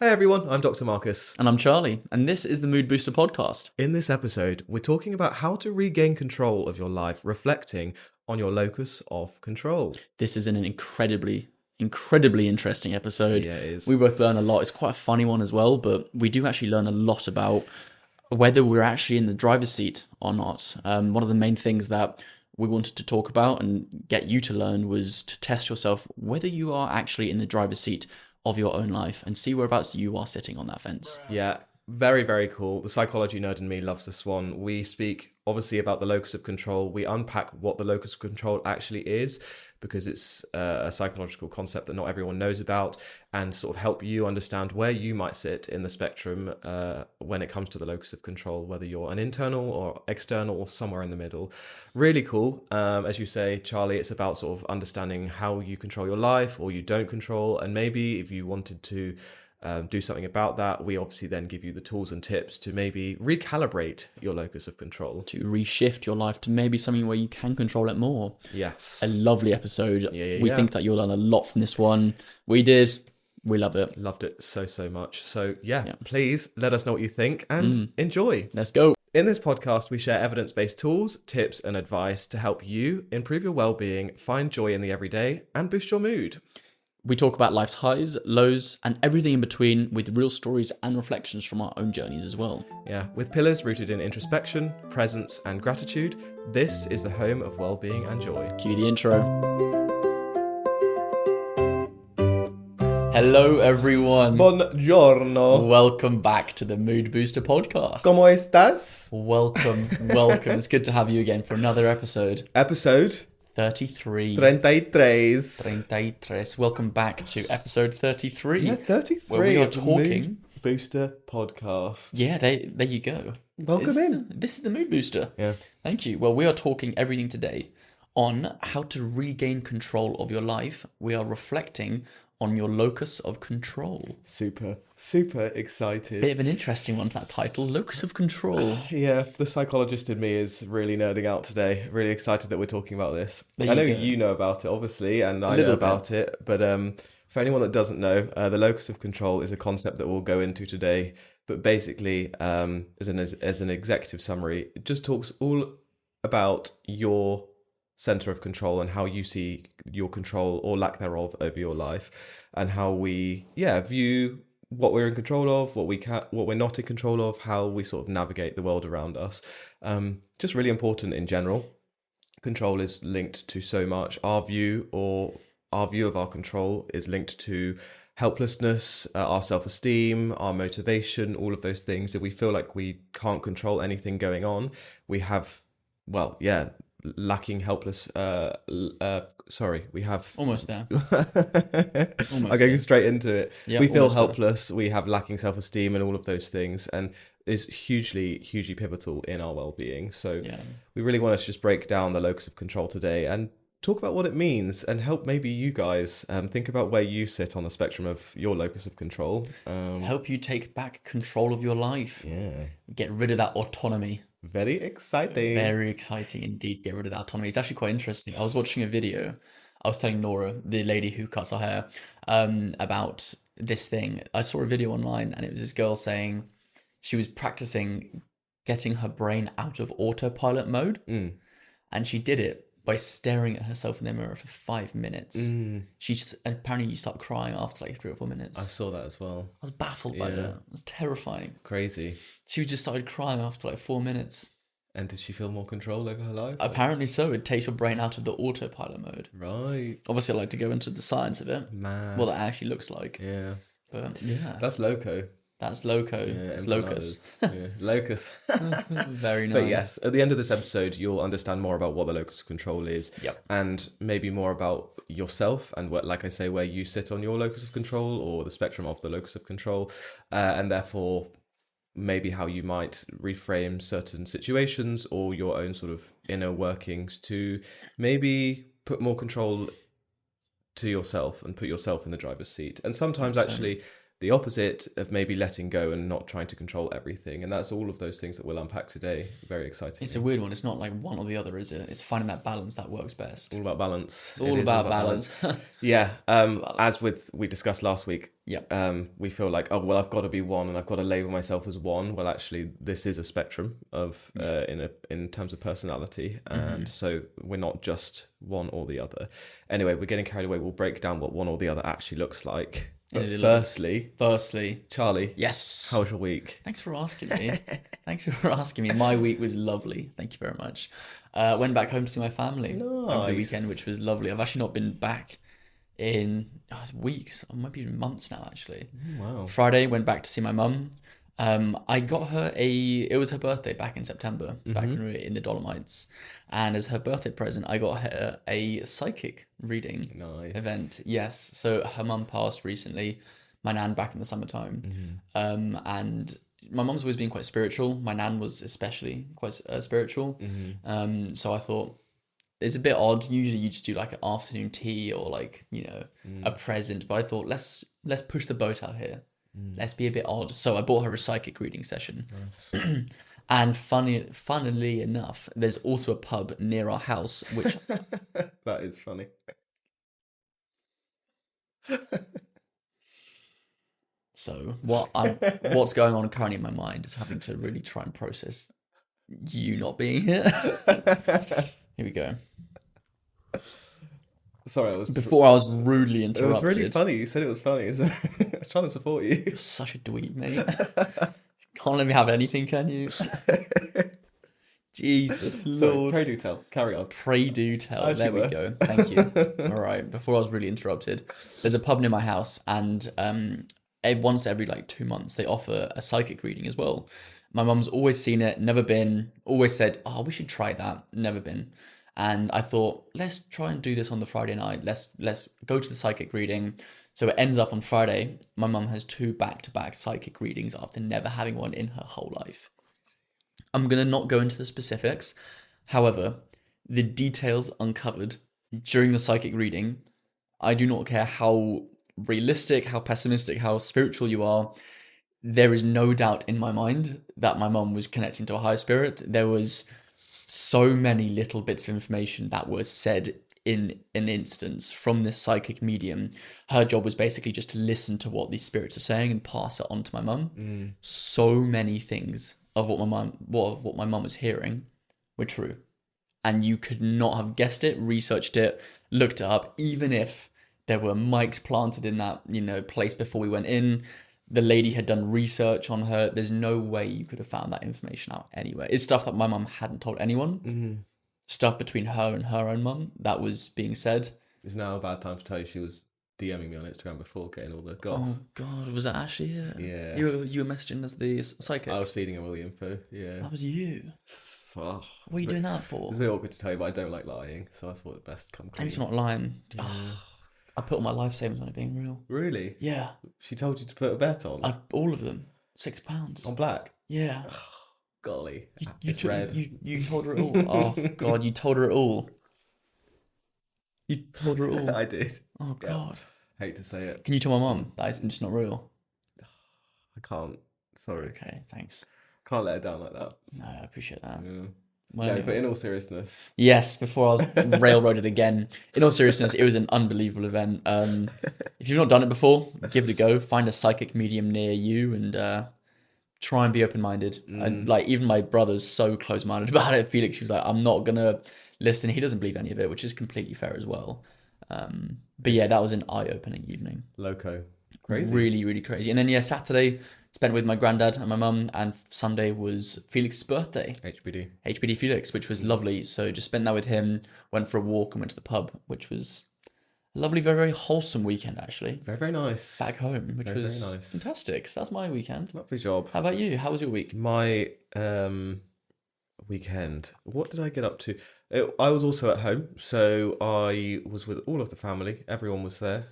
Hey everyone, I'm Dr. Marcus. And I'm Charlie, and this is the Mood Booster podcast. In this episode, we're talking about how to regain control of your life, reflecting on your locus of control. This is an incredibly interesting episode. Yeah, it is. We both learn a lot. It's quite a funny one as well, but we do actually learn a lot about whether we're actually in the driver's seat or not. One of the main things that we wanted to talk about and get you to learn was to test yourself whether you are actually in the driver's seat of your own life and see whereabouts you are sitting on that fence. Yeah, very, very cool. The psychology nerd in me loves this one. We speak obviously about the locus of control. We unpack what the locus of control actually is, because it's a psychological concept that not everyone knows about, and sort of help you understand where you might sit in the spectrum when it comes to the locus of control, whether you're an internal or external or somewhere in the middle. Really cool. As you say, Charlie, it's about sort of understanding how you control your life or you don't control, and maybe if you wanted to do something about that, we obviously then give you the tools and tips to maybe recalibrate your locus of control. To reshift your life to maybe something where you can control it more. Yes. A lovely episode. Yeah. We think that you'll learn a lot from this one. We did. We love it. Loved it so much. So yeah, please let us know what you think and enjoy. Let's go. In this podcast, we share evidence-based tools, tips, and advice to help you improve your well-being, find joy in the everyday, and boost your mood. We talk about life's highs, lows, and everything in between, with real stories and reflections from our own journeys as well. Yeah, with pillars rooted in introspection, presence, and gratitude, this is the home of well-being and joy. Cue the intro. Hello, everyone. Buongiorno. Welcome back to the Mood Booster podcast. ¿Cómo estás? Welcome. It's good to have you again for another episode. Episode 33. 33. Welcome back to episode 33. Yeah, 33. Where we are of the talking. Mood Booster podcast. Yeah, there you go. Welcome in. This is the Mood Booster. Yeah. Thank you. Well, we are talking everything today on how to regain control of your life. We are reflecting on your locus of control. Super excited. Bit of an interesting one, that title, Locus of Control. Yeah, the psychologist in me is really nerding out today. Really excited that we're talking about this. I know you know about it, obviously, and I know about it. But for anyone that doesn't know, the locus of control is a concept that we'll go into today. But basically, as an executive summary, it just talks all about your center of control and how you see your control or lack thereof over your life, and how we view what we're in control of, what we're not in control of, how we sort of navigate the world around us. Just really important in general. Control is linked to so much. Our view of our control is linked to helplessness, our self-esteem, our motivation, all of those things. If we feel like we can't control anything going on, we have lacking helpless we have Almost there. I'll go straight into it. Yeah, we feel helpless there. We have lacking self-esteem and all of those things, and is hugely pivotal in our well-being. So we really want to just break down the locus of control today and talk about what it means, and help maybe you guys think about where you sit on the spectrum of your locus of control. Help you take back control of your life. Yeah. Get rid of that autonomy. Very exciting. Very exciting indeed. Get rid of that autonomy. It's actually quite interesting. I was watching a video. I was telling Nora, the lady who cuts her hair, about this thing. I saw a video online, and it was this girl saying she was practicing getting her brain out of autopilot mode. And she did it by staring at herself in the mirror for 5 minutes. Apparently you start crying after like 3 or 4 minutes. I saw that as well. I was baffled by that. It was terrifying. Crazy. She just started crying after like 4 minutes. And did she feel more control over her life? Apparently so. It takes your brain out of the autopilot mode. Right. Obviously, I like to go into the science of it. Man. What that actually looks like. Yeah. But yeah. That's loco. That's loco. It's locus. Locus. Very nice. But yes, at the end of this episode, you'll understand more about what the locus of control is. Yep. And maybe more about yourself and what, like I say, where you sit on your locus of control or the spectrum of the locus of control. And therefore, maybe how you might reframe certain situations or your own sort of inner workings to maybe put more control to yourself and put yourself in the driver's seat. And sometimes actually the opposite of maybe letting go and not trying to control everything. And that's all of those things that we'll unpack today. Very exciting. It's a weird one. It's not like one or the other, is it? It's finding that balance that works best. All about balance. It's all about balance. Yeah. As we discussed last week, we feel like, oh, well, I've got to be one and I've got to label myself as one. Well, actually, this is a spectrum of in terms of personality. And so we're not just one or the other. Anyway, we're getting carried away. We'll break down what one or the other actually looks like. But firstly, Charlie. Yes. How was your week? Thanks for asking me. My week was lovely. Thank you very much. Went back home to see my family over the weekend, which was lovely. I've actually not been back in weeks, or maybe even months now, actually. Wow. Friday, went back to see my mum. I got her it was her birthday back in September, back when we were in the Dolomites. And as her birthday present, I got her a psychic reading event. Yes. So her mum passed recently, my nan back in the summertime. And my mum's always been quite spiritual. My nan was especially quite spiritual. So I thought, it's a bit odd. Usually you just do like an afternoon tea or like, a present. But I thought, let's push the boat out here. Let's be a bit odd. So I bought her a psychic reading session. Nice. And funnily enough, there's also a pub near our house, which... That is funny. So what's going on currently in my mind is having to really try and process you not being here. Here we go. Sorry, before I was rudely interrupted. It was really funny. You said it was funny. So I was trying to support you. You're such a dweeb, mate. Can't let me have anything, can you? Jesus Lord. So, pray do tell. Carry on. Pray do tell. There we go. Thank you. All right. Before I was really interrupted, there's a pub near my house, and once every 2 months they offer a psychic reading as well. My mum's always seen it, never been. Always said, "Oh, we should try that." Never been. And I thought, let's try and do this on the Friday night. Let's go to the psychic reading. So it ends up on Friday. My mum has 2 back-to-back psychic readings after never having one in her whole life. I'm going to not go into the specifics. However, the details uncovered during the psychic reading, I do not care how realistic, how pessimistic, how spiritual you are. There is no doubt in my mind that my mum was connecting to a higher spirit. There was so many little bits of information that were said in an instance from this psychic medium. Her job was basically just to listen to what these spirits are saying and pass it on to my mum. So many things of what my mum was hearing were true, and you could not have guessed it, researched it, looked it up, even if there were mics planted in that place before we went in. The lady had done research on her. There's no way you could have found that information out anywhere. It's stuff that my mum hadn't told anyone. Stuff between her and her own mum that was being said. It's now a bad time to tell you she was DMing me on Instagram before getting all the goss. Oh God, was that actually it? Yeah. You were messaging as the psychic? I was feeding her all the info, yeah. That was you? Oh, what are you doing that for? It's a bit awkward to tell you, but I don't like lying, so I thought it best come clean. Thanks for not lying. I put all my life savings on it being real. Really? Yeah. She told you to put a bet on? All of them. £6. On black? Yeah. Golly. It's red. You told her it all. Oh, God, you told her it all. You told her it all. I did. Oh, God. Hate to say it. Can you tell my mum that it's just not real? I can't. Sorry. Okay, thanks. Can't let her down like that. No, I appreciate that. Yeah. Well, no, anyway. but in all seriousness. Yes, before I was railroaded again. In all seriousness, it was an unbelievable event. If you've not done it before, give it a go. Find a psychic medium near you and try and be open-minded. And even my brother's so close-minded about it. Felix, he was like, I'm not going to listen. He doesn't believe any of it, which is completely fair as well. But yeah, that was an eye-opening evening. Loco. Crazy. Really, really crazy. And then, Saturday, spent with my granddad and my mum, and Sunday was Felix's birthday. HBD Felix, which was lovely. So just spent that with him, went for a walk and went to the pub, which was a lovely, very, very wholesome weekend, actually. Very, very nice. Back home, which was very nice. Fantastic. So that's my weekend. Lovely job. How about you? How was your week? My weekend. What did I get up to? I was also at home, so I was with all of the family. Everyone was there.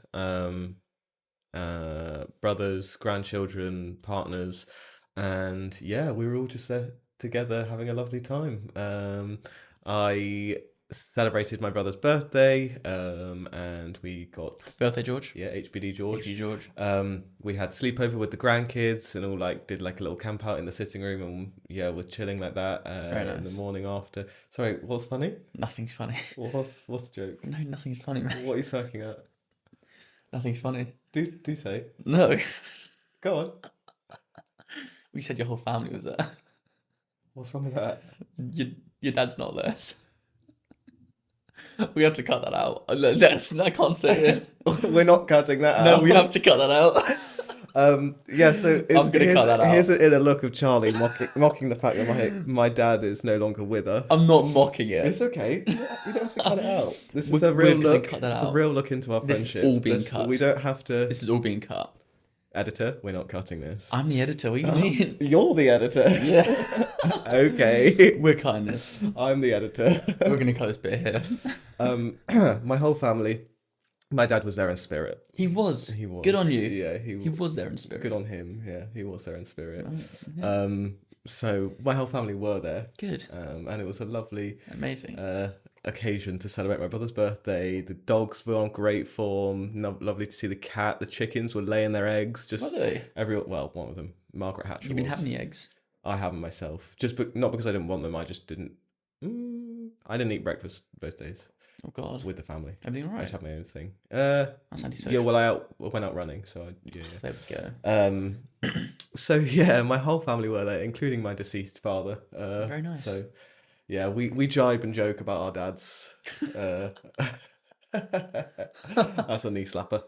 Brothers, grandchildren, partners, and we were all just there together having a lovely time. I celebrated my brother's birthday, and we got Birthday George. HBD George. HBD George. We had sleepover with the grandkids and all like did like a little camp out in the sitting room, and we're chilling like that Nice. in the morning after. Sorry, what's funny? Nothing's funny. What's the joke? No, nothing's funny, man. What are you smirking at? Nothing's funny. Do say. No. Go on. We said your whole family was there. What's wrong with that? Your dad's not there. We have to cut that out. I can't say it. We're not cutting that out. No, we have to cut that out. So I'm gonna cut that out. Here's an inner look of Charlie mocking the fact that my dad is no longer with us. I'm not mocking it. It's okay. You don't have to cut it out. This is a real look. It's a real look into our friendship. This is all being cut. We don't have to. This is all being cut. Editor, we're not cutting this. I'm the editor. What do you mean? You're the editor. Yeah. Okay. We're cutting this. I'm the editor. We're gonna cut this bit here. My whole family. My dad was there in spirit. He was. He was. Good on you. Yeah, he was there in spirit. Good on him. Yeah, he was there in spirit. Oh, yeah. So my whole family were there. Good. And it was a lovely, amazing occasion to celebrate my brother's birthday. The dogs were on great form. Lovely to see the cat. The chickens were laying their eggs. Just were they? One of them, Margaret Hatcher. You've been having the eggs? I haven't myself. Not because I didn't want them. I just didn't. I didn't eat breakfast both days. Oh God. With the family. Everything all right? I just had my own thing. That's antisocial. Yeah, well, I went out running, so yeah. There we go. So yeah, my whole family were there, including my deceased father. Very nice. So yeah, we jibe and joke about our dads. That's a knee slapper.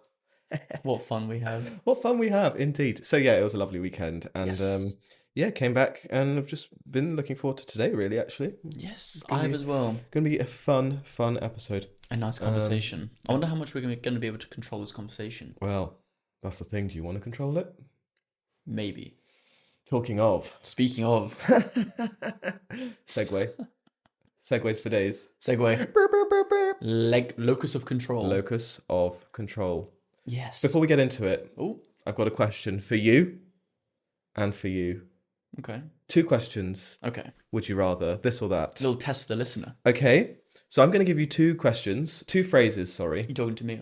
What fun we have. What fun we have, indeed. So yeah, it was a lovely weekend, and came back and I've just been looking forward to today, really, actually. Yes, I have as well. Going to be a fun episode. A nice conversation. I wonder how much we're going to be able to control this conversation. Well, that's the thing. Do you want to control it? Maybe. Speaking of. Segue. Segues for days. Segue. Locus of Control. Locus of Control. Yes. Before we get into it, oh, I've got a question for you and for you. Okay. 2 questions. Okay. Would you rather this or that? A little test for the listener. Okay. So I'm going to give you 2 questions, 2 phrases, sorry. You're talking to me,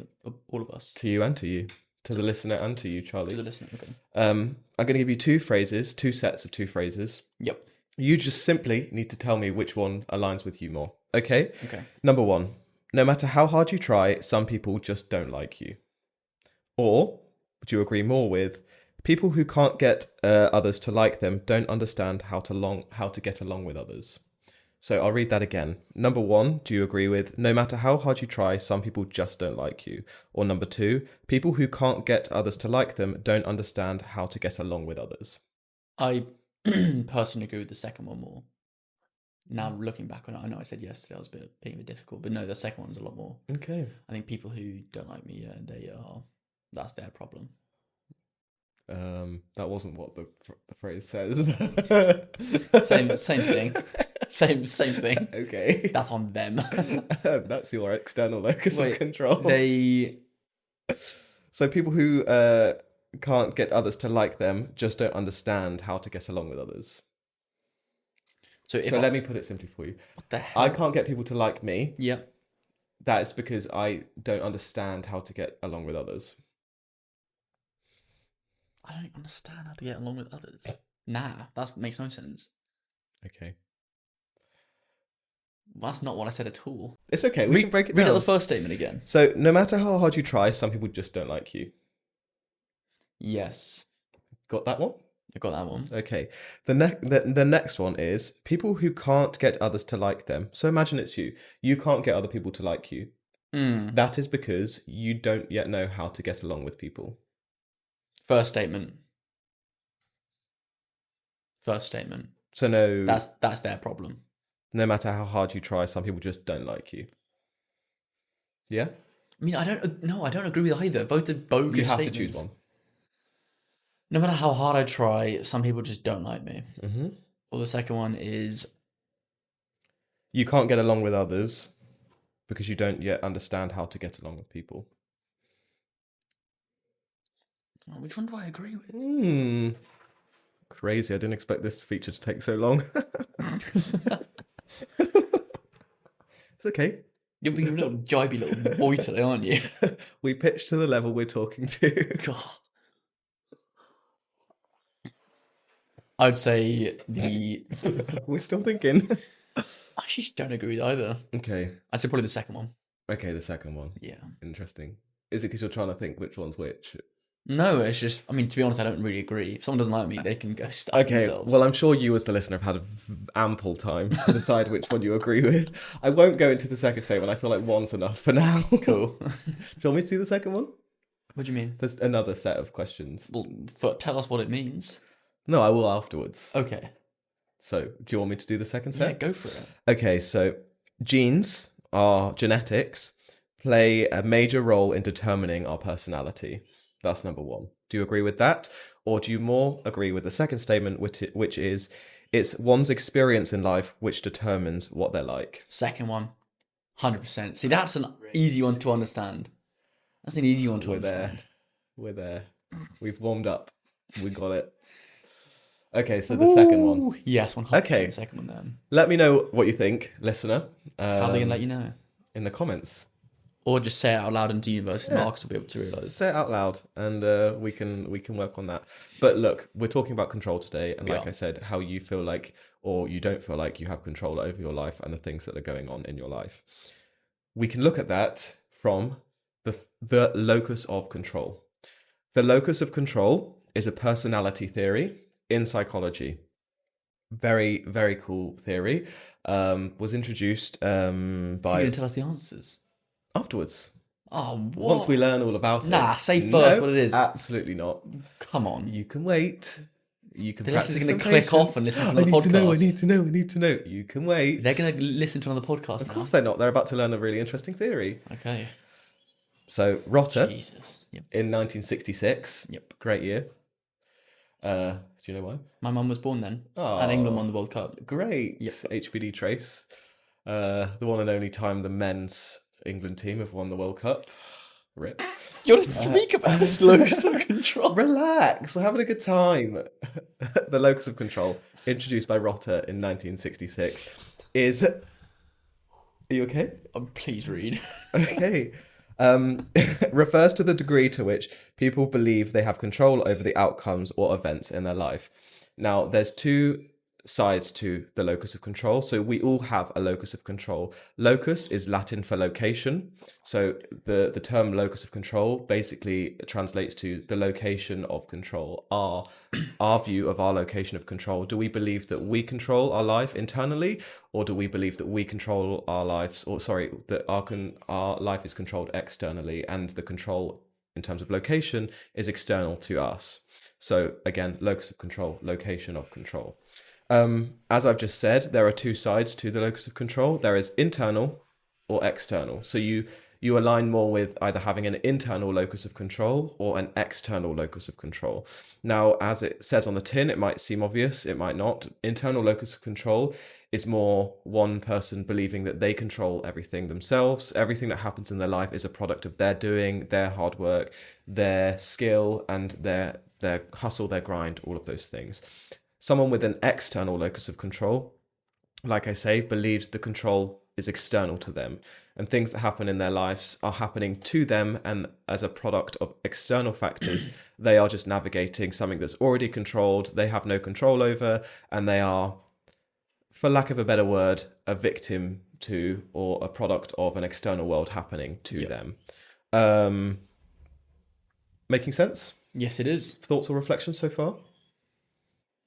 all of us. To you and to you. To the listener and to you, Charlie. To the listener, okay. I'm going to give you 2 phrases, 2 sets of 2 phrases. Yep. You just simply need to tell me which one aligns with you more. Okay? Okay. Number 1. No matter how hard you try, some people just don't like you. Or, would you agree more with, people who can't get others to like them don't understand how to get along with others. So I'll read that again. Number 1, do you agree with, no matter how hard you try, some people just don't like you? Or number 2, people who can't get others to like them don't understand how to get along with others? I personally agree with the second one more. Now looking back on it, I know I said yesterday I was being a bit difficult, but no, the second one's a lot more. Okay. I think people who don't like me, that's their problem. That wasn't what the phrase says. Same thing. Same thing. Okay. That's on them. That's your external locus of control. So people who can't get others to like them just don't understand how to get along with others. So let me put it simply for you. What the hell? I can't get people to like me. Yeah. That is because I don't understand how to get along with others. I don't understand how to get along with others. Nah, that makes no sense. Okay. Well, that's not what I said at all. It's okay. We can break it down. Read out the first statement again. So, no matter how hard you try, some people just don't like you. Yes. Got that one? I got that one. Okay. The next one is people who can't get others to like them. So imagine it's you. You can't get other people to like you. That is because you don't yet know how to get along with people. First statement. So no. That's their problem. No matter how hard you try, some people just don't like you. Yeah? I mean, I don't agree with either. Both are bogus statements. You have to choose one. No matter how hard I try, some people just don't like me. Mm-hmm. Or the second one is... you can't get along with others because you don't yet understand how to get along with people. Which one do I agree with? Crazy. I didn't expect this feature to take so long. It's okay. You're being a little jibey little boy today, aren't you? We pitch to the level we're talking to. God. I'd say the... We're still thinking. I actually don't agree with either. Okay. I'd say probably the second one. Okay, the second one. Yeah. Interesting. Is it because you're trying to think which one's which? No, it's just, I mean, to be honest, I don't really agree. If someone doesn't like me, they can go stuff themselves. Well, I'm sure you as the listener have had ample time to decide which one you agree with. I won't go into the second statement. I feel like one's enough for now. Cool. Do you want me to do the second one? What do you mean? There's another set of questions. Well, tell us what it means. No, I will afterwards. Okay. So, do you want me to do the second set? Yeah, go for it. Okay, so genes, our genetics, play a major role in determining our personality. That's number one. Do you agree with that? Or do you more agree with the second statement, which is it's one's experience in life which determines what they're like? Second one, 100%. See, that's an easy one to understand. That's an easy one to understand. We're there. We've warmed up. We got it. Okay, so the second one. Yes, 100% Okay. The second one then. Let me know what you think, listener. How are they going to let you know? In the comments. Or just say it out loud into universe and Marcus will be able to realise. Say it out loud and we can work on that. But look, we're talking about control today. And like I said, how you feel like or you don't feel like you have control over your life and the things that are going on in your life. We can look at that from the locus of control. The locus of control is a personality theory in psychology. Very, very cool theory. Was introduced by... You're going to tell us the answers? Afterwards. Oh, what? Once we learn all about it. Nah, say first what it is. Absolutely not. Come on. You can wait. You can The practice. listeners are going to click off and listen to another podcast. I need to know. You can wait. They're going to listen to another podcast Of course they're not. They're about to learn a really interesting theory. Okay. So, Rotter, Jesus. Yep. in 1966. Yep. Great year. Do you know why? My mum was born then. Oh, and England won the World Cup. Great. Yep. HBD trace. The one and only time the men's England team have won the World Cup. Rip. You want to speak about this locus of control? Relax, we're having a good time. The locus of control, introduced by Rotter in 1966, is... Are you okay? Please read. Okay. Refers to the degree to which people believe they have control over the outcomes or events in their life. Now, there's two sides to the locus of control. So we all have a locus of control. Locus is Latin for location. So the term locus of control basically translates to the location of control. Our view of our location of control. Do we believe that we control our life internally, or do we believe that we control our lives, or that our life is controlled externally, and the control in terms of location is external to us? So again, locus of control, location of control. As I've just said, there are two sides to the locus of control. There is internal or external. So you align more with either having an internal locus of control or an external locus of control. Now, as it says on the tin, it might seem obvious, it might not. Internal locus of control is more one person believing that they control everything themselves. Everything that happens in their life is a product of their doing, their hard work, their skill, and their hustle, their grind, all of those things. Someone with an external locus of control, like I say, believes the control is external to them, and things that happen in their lives are happening to them, and as a product of external factors, they are just navigating something that's already controlled, they have no control over, and they are, for lack of a better word, a victim to or a product of an external world happening to them. Making sense? Yes, it is. Thoughts or reflections so far?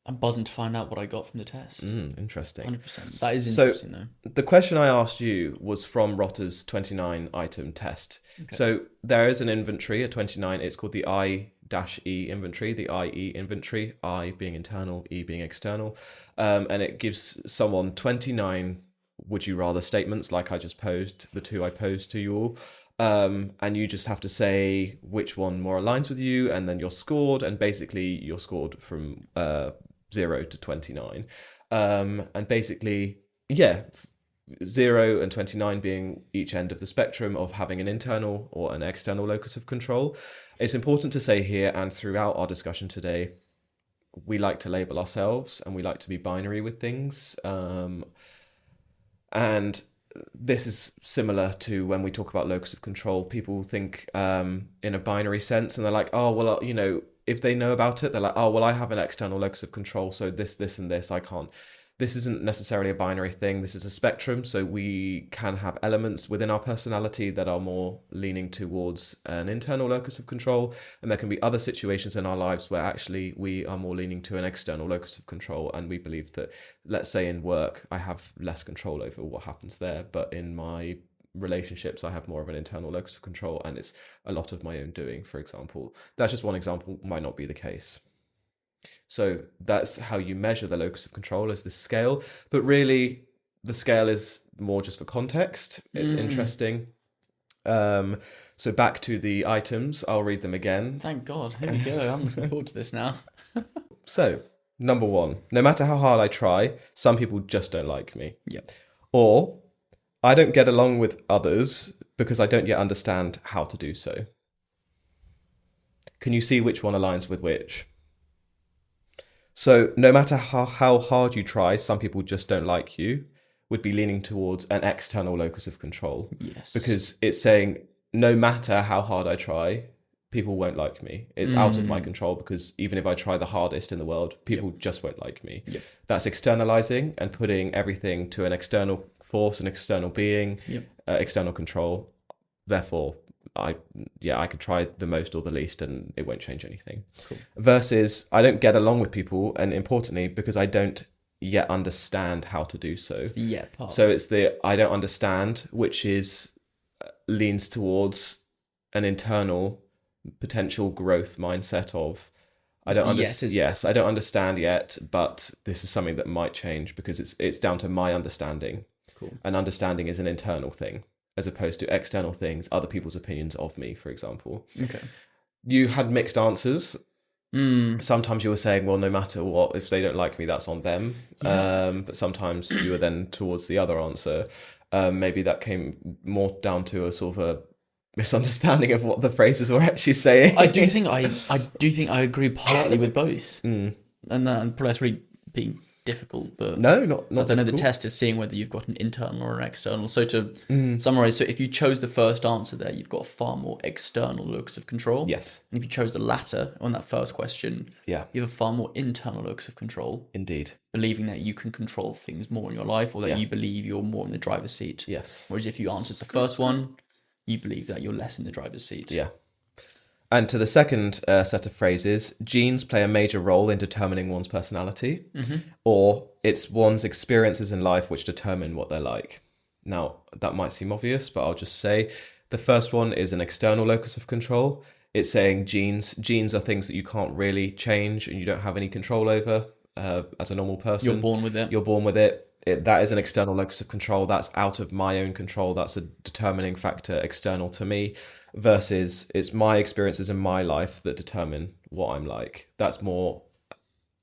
I'm buzzing to find out what I got from the test. Interesting. 100%. That is interesting, though. The question I asked you was from Rotter's 29-item test. Okay. So there is an inventory, a 29. It's called the I-E inventory, the IE inventory, I being internal, E being external. And it gives someone 29 would you rather statements like I just posed, the two I posed to you all. And you just have to say which one more aligns with you, and then you're scored, and basically you're scored from 0 to 29. And basically, 0 and 29 being each end of the spectrum of having an internal or an external locus of control. It's important to say here and throughout our discussion today, we like to label ourselves and we like to be binary with things. And this is similar to when we talk about locus of control. People think in a binary sense, and they're like, oh, well, if they know about it, they're like, oh, well, I have an external locus of control, so this, and this, I can't. This isn't necessarily a binary thing. This is a spectrum. So we can have elements within our personality that are more leaning towards an internal locus of control. And there can be other situations in our lives where actually we are more leaning to an external locus of control. And we believe that, let's say in work, I have less control over what happens there. But in my relationships, I have more of an internal locus of control, and it's a lot of my own doing, for example. That's just one example, might not be the case. So that's how you measure the locus of control, as this scale. But really, the scale is more just for context. It's interesting. So back to the items. I'll read them again. Thank God. Here we go. I'm looking forward to this now. So, number 1, no matter how hard I try, some people just don't like me. Yep. Or, I don't get along with others because I don't yet understand how to do so. Can you see which one aligns with which? So no matter how hard you try, some people just don't like you, would be leaning towards an external locus of control. Yes. Because it's saying, no matter how hard I try, people won't like me. It's out of my control, because even if I try the hardest in the world, people just won't like me. Yep. That's externalizing and putting everything to an external force, an external being, external control. Therefore, I could try the most or the least and it won't change anything. Cool. Versus, I don't get along with people, and importantly, because I don't yet understand how to do so. It's the yet part. So it's the I don't understand, which leans towards an internal potential growth mindset of I don't understand. Yes, I don't understand yet, but this is something that might change because it's down to my understanding. Cool. And understanding is an internal thing, as opposed to external things, other people's opinions of me, for example. Okay. You had mixed answers. Sometimes you were saying, well, no matter what, if they don't like me, that's on them. Yeah. But sometimes you were then towards the other answer. Maybe that came more down to a sort of a misunderstanding of what the phrases were actually saying. I do think I agree partly with both. And probably that's really being difficult, but no, not as I know, the test is seeing whether you've got an internal or an external. So to summarize, so if you chose the first answer there, you've got a far more external locus of control. Yes. And if you chose the latter on that first question, you have a far more internal locus of control. Indeed. Believing that you can control things more in your life, or that you believe you're more in the driver's seat. Yes. Whereas if you answered the first one, you believe that you're less in the driver's seat. Yeah. And to the second set of phrases, genes play a major role in determining one's personality, or it's one's experiences in life which determine what they're like. Now, that might seem obvious, but I'll just say the first one is an external locus of control. It's saying genes. Genes are things that you can't really change and you don't have any control over as a normal person. You're born with it. You're born with it. That is an external locus of control. That's out of my own control. That's a determining factor external to me. Versus it's my experiences in my life that determine what I'm like. That's more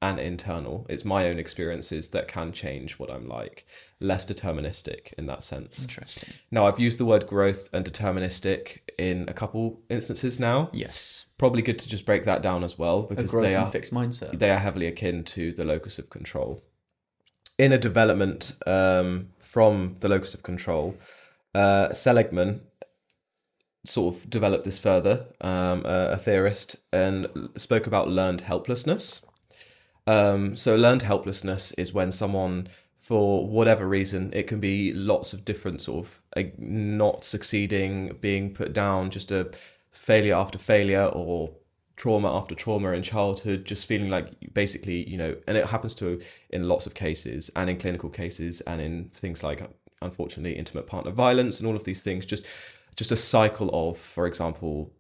an internal. It's my own experiences that can change what I'm like. Less deterministic in that sense. Interesting. Now, I've used the word growth and deterministic in a couple instances now. Yes. Probably good to just break that down as well, because they are fixed mindset. They are heavily akin to the locus of control. In a development from the locus of control, Seligman sort of developed this further, a theorist, and spoke about learned helplessness. So learned helplessness is when someone, for whatever reason, it can be lots of different sort of not succeeding, being put down, just a failure after failure, or trauma after trauma in childhood, just feeling like basically, and it happens to in lots of cases, and in clinical cases, and in things like, unfortunately, intimate partner violence and all of these things, just a cycle of, for example,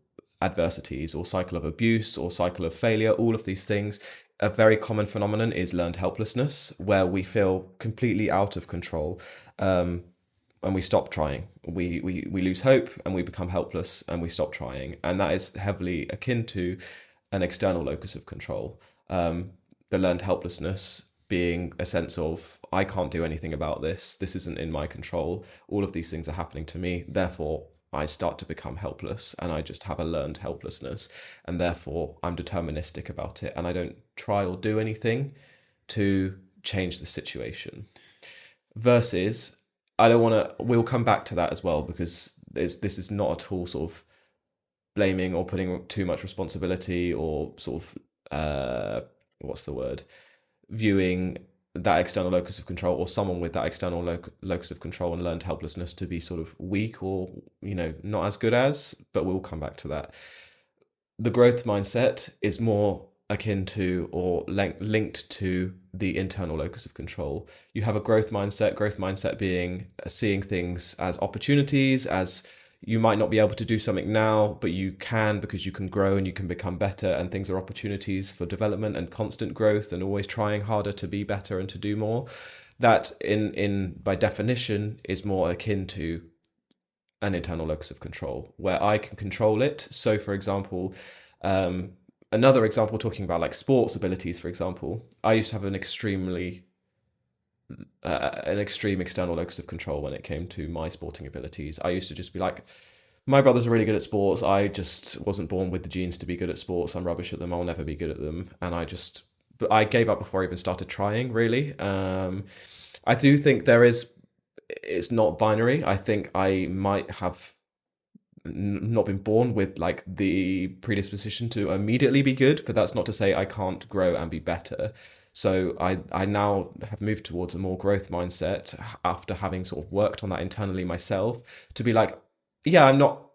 adversities, or cycle of abuse, or cycle of failure, all of these things. A very common phenomenon is learned helplessness, where we feel completely out of control, and we stop trying. We lose hope, and we become helpless, and we stop trying. And that is heavily akin to an external locus of control. The learned helplessness being a sense of, I can't do anything about this. This isn't in my control. All of these things are happening to me. Therefore, I start to become helpless, and I just have a learned helplessness, and therefore I'm deterministic about it, and I don't try or do anything to change the situation. Versus, I don't want to, we'll come back to that as well, because this is not at all sort of blaming or putting too much responsibility or sort of, what's the word, viewing that external locus of control or someone with that external locus of control and learned helplessness to be sort of weak or, not as good as, but we'll come back to that. The growth mindset is more akin to or linked to the internal locus of control. You have a growth mindset being seeing things as opportunities, as you might not be able to do something now, but you can, because you can grow and you can become better, and things are opportunities for development and constant growth and always trying harder to be better and to do more. That in by definition is more akin to an internal locus of control, where I can control it. So for example, another example, talking about like sports abilities, for example, I used to have an extreme external locus of control when it came to my sporting abilities. I used to just be like, my brothers are really good at sports. I just wasn't born with the genes to be good at sports. I'm rubbish at them. I'll never be good at them. And I gave up before I even started trying, really. I do think it's not binary. I think I might have not been born with like the predisposition to immediately be good, but that's not to say I can't grow and be better. So I now have moved towards a more growth mindset after having sort of worked on that internally myself, to be like, yeah, I'm not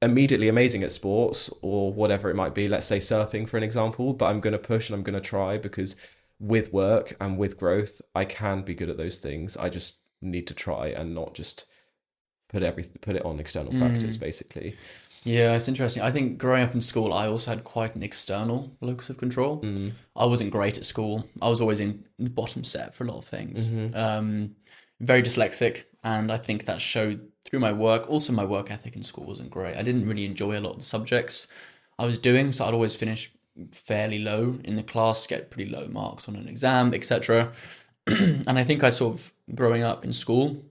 immediately amazing at sports or whatever it might be, let's say surfing for an example, but I'm going to push and I'm going to try, because with work and with growth, I can be good at those things. I just need to try and not just put it on external factors, basically. Yeah, it's interesting. I think growing up in school, I also had quite an external locus of control. I wasn't great at school. I was always in the bottom set for a lot of things. Very dyslexic, and I think that showed through my work. Also, my work ethic in school wasn't great. I didn't really enjoy a lot of the subjects I was doing, so I'd always finish fairly low in the class, get pretty low marks on an exam, etc. And I think I sort of, growing up in school,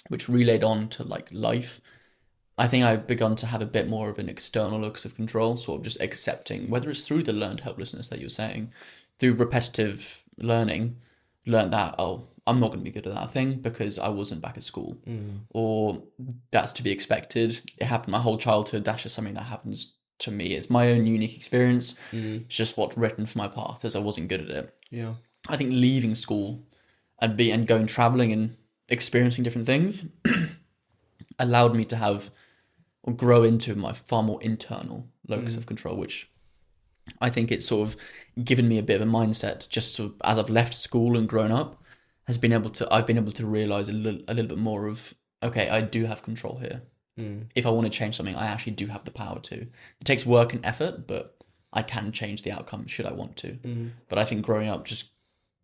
which relayed on to like life, I think I've begun to have a bit more of an external locus of control, sort of just accepting, whether it's through the learned helplessness that you're saying, through repetitive learning, learned that, oh, I'm not going to be good at that thing because I wasn't back at school. Or that's to be expected. It happened my whole childhood. That's just something that happens to me. It's my own unique experience. It's just what's written for my path, as I wasn't good at it. Yeah. I think leaving school and going traveling and experiencing different things allowed me to have or grow into my far more internal locus of control, which I think it's sort of given me a bit of a mindset, just sort of, as I've left school and grown up, I've been able to realize a little bit more of, okay, I do have control here. If I want to change something, I actually do have the power to. It takes work and effort, but I can change the outcome should I want to. But I think growing up, just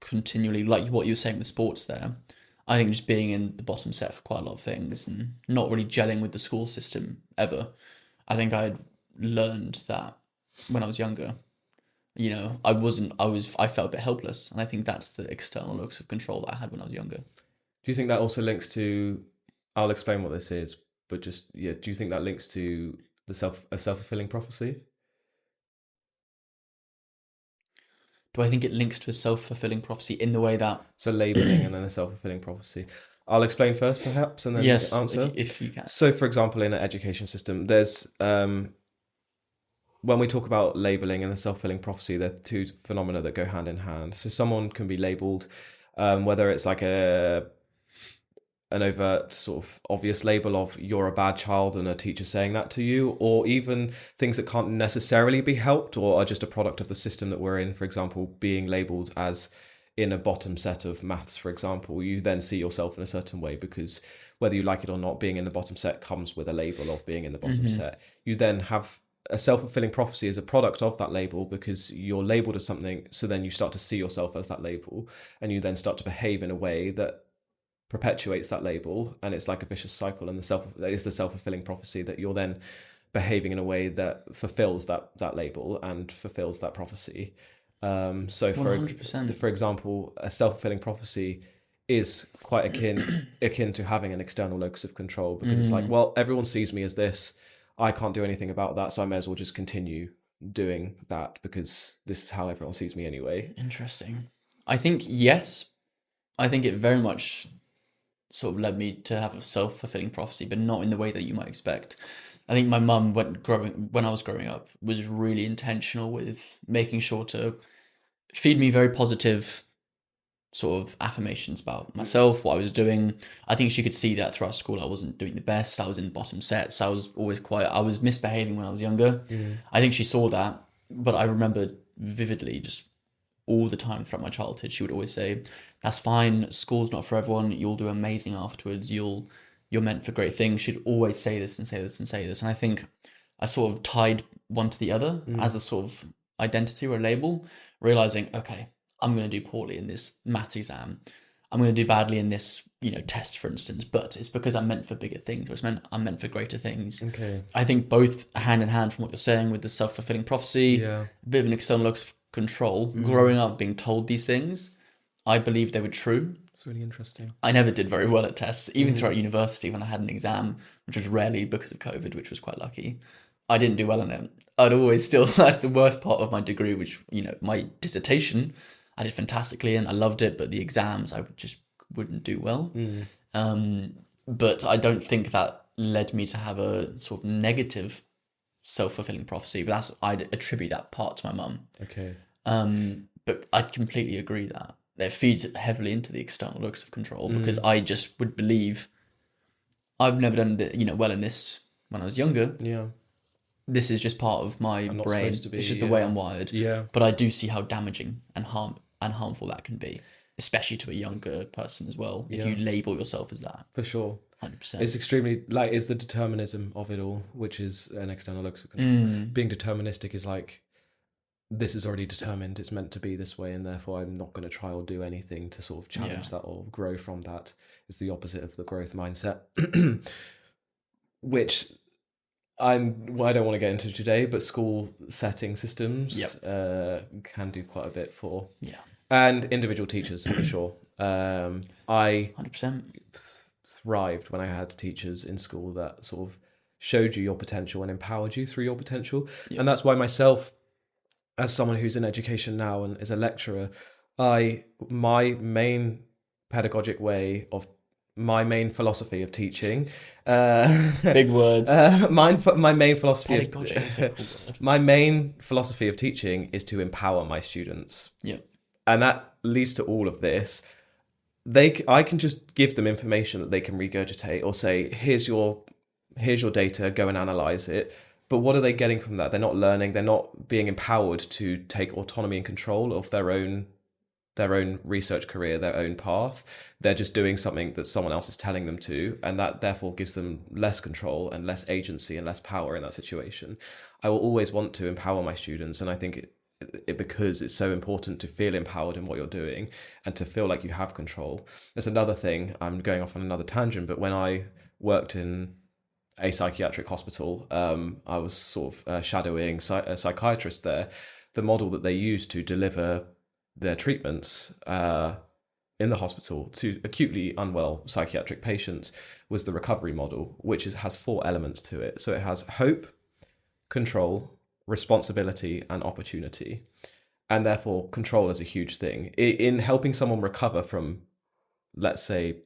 continually, like what you were saying with sports there, I think just being in the bottom set for quite a lot of things and not really gelling with the school system ever. I think I'd learned that when I was younger. I felt a bit helpless. And I think that's the external locus of control that I had when I was younger. Do you think that also links to, I'll explain what this is, but just, yeah, do you think that links to a self-fulfilling prophecy? Do I think it links to a self-fulfilling prophecy in the way that... So labeling and then a self-fulfilling prophecy. I'll explain first, perhaps, and then answer. If you can. So, for example, in an education system, there's... when we talk about labeling and the self-fulfilling prophecy, there are two phenomena that go hand in hand. So someone can be labeled, whether it's like an overt sort of obvious label of you're a bad child and a teacher saying that to you, or even things that can't necessarily be helped or are just a product of the system that we're in. For example, being labeled as in a bottom set of maths, for example, you then see yourself in a certain way because whether you like it or not, being in the bottom set comes with a label of being in the bottom set. You then have a self-fulfilling prophecy as a product of that label because you're labeled as something, so then you start to see yourself as that label and you then start to behave in a way that perpetuates that label, and it's like a vicious cycle, and that is the self-fulfilling prophecy that you're then behaving in a way that fulfills that label and fulfills that prophecy. So 100%. For example, a self-fulfilling prophecy is quite akin to having an external locus of control, because it's like, well, everyone sees me as this, I can't do anything about that, so I may as well just continue doing that because this is how everyone sees me anyway. Interesting. I think yes. I think it very much sort of led me to have a self-fulfilling prophecy, but not in the way that you might expect. I think my mum, when I was growing up, was really intentional with making sure to feed me very positive sort of affirmations about myself, what I was doing. I think she could see that throughout school I wasn't doing the best. I was in the bottom sets. I was always quiet. I was misbehaving when I was younger. I think she saw that, but I remember vividly just all the time throughout my childhood, she would always say, "That's fine. School's not for everyone. You'll do amazing afterwards. You're meant for great things." She'd always say this and say this and say this, and I think I sort of tied one to the other as a sort of identity or a label, realizing, okay, I'm going to do poorly in this math exam. I'm going to do badly in this, test, for instance, but it's because I'm meant for bigger things, or I'm meant for greater things. Okay. I think both hand in hand from what you're saying with the self-fulfilling prophecy, a bit of an external locus of control, growing up being told these things, I believe they were true. It's really interesting. I never did very well at tests, even throughout university when I had an exam, which was rarely because of COVID, which was quite lucky. I didn't do well in it. I'd always still, that's the worst part of my degree, which, my dissertation, I did fantastically and I loved it, but the exams I just wouldn't do well. But I don't think that led me to have a sort of negative self-fulfilling prophecy, but I'd attribute that part to my mum. Okay. But I completely agree that it feeds heavily into the external locus of control, because I just would believe I've never done well in this when I was younger. Yeah. This is just part of my brain. It's just the way I'm wired. Yeah. But I do see how damaging and harmful that can be, especially to a younger person as well, if you label yourself as that. For sure. 100%. It's extremely, it's the determinism of it all, which is an external locus of control. Being deterministic is like, this is already determined, it's meant to be this way, and therefore I'm not going to try or do anything to sort of challenge that or grow from that. It's the opposite of the growth mindset, which I don't want to get into today, but school setting systems can do quite a bit for. Yeah. And individual teachers, for sure. I 100% thrived when I had teachers in school that sort of showed you your potential and empowered you through your potential. Yep. And that's why myself, as someone who's in education now and is a lecturer, my main pedagogic way of my main philosophy of teaching, big words. My main philosophy pedagogic is a cool word. My main philosophy of teaching is to empower my students. Yeah, and that leads to all of this. I can just give them information that they can regurgitate or say, here's your data, go and analyze it. But what are they getting from that? They're not learning. They're not being empowered to take autonomy and control of their own research career, their own path. They're just doing something that someone else is telling them to, and that therefore gives them less control and less agency and less power in that situation. I will always want to empower my students, and I think because it's so important to feel empowered in what you're doing and to feel like you have control. There's another thing, I'm going off on another tangent, but when I worked in a psychiatric hospital, I was sort of shadowing a psychiatrist there. The model that they used to deliver their treatments in the hospital to acutely unwell psychiatric patients was the recovery model, which has 4 elements to it. So it has hope, control, responsibility, and opportunity. And therefore, control is a huge thing. In helping someone recover from, let's say,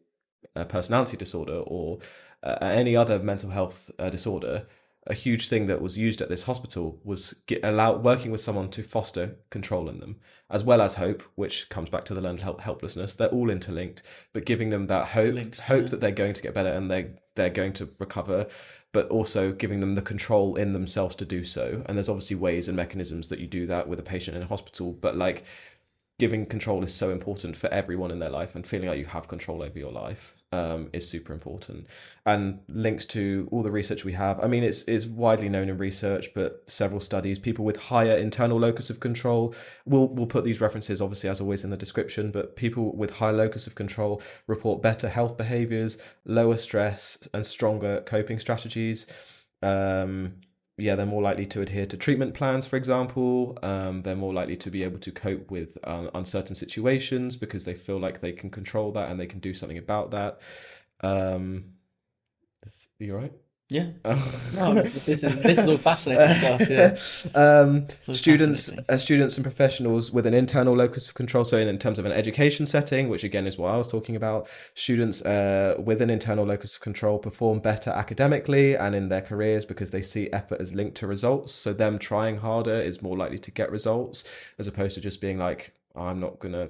a personality disorder or any other mental health disorder, a huge thing that was used at this hospital was working with someone to foster control in them, as well as hope, which comes back to the learned helplessness. They're all interlinked, but giving them that hope that they're going to get better and they're going to recover, but also giving them the control in themselves to do so. And there's obviously ways and mechanisms that you do that with a patient in a hospital, but like giving control is so important for everyone in their life, and feeling like you have control over your life is super important, and links to all the research we have. I mean, it's widely known in research, but several studies, people with higher internal locus of control, we'll put these references obviously as always in the description, but people with high locus of control report better health behaviors, lower stress, and stronger coping strategies. They're more likely to adhere to treatment plans, for example. They're more likely to be able to cope with uncertain situations because they feel like they can control that and they can do something about that. You all right? Yeah. No, this is all fascinating stuff. Yeah. Students and professionals with an internal locus of control, so in terms of an education setting, which again is what I was talking about, students with an internal locus of control perform better academically and in their careers because they see effort as linked to results. So them trying harder is more likely to get results, as opposed to just being like, I'm not gonna,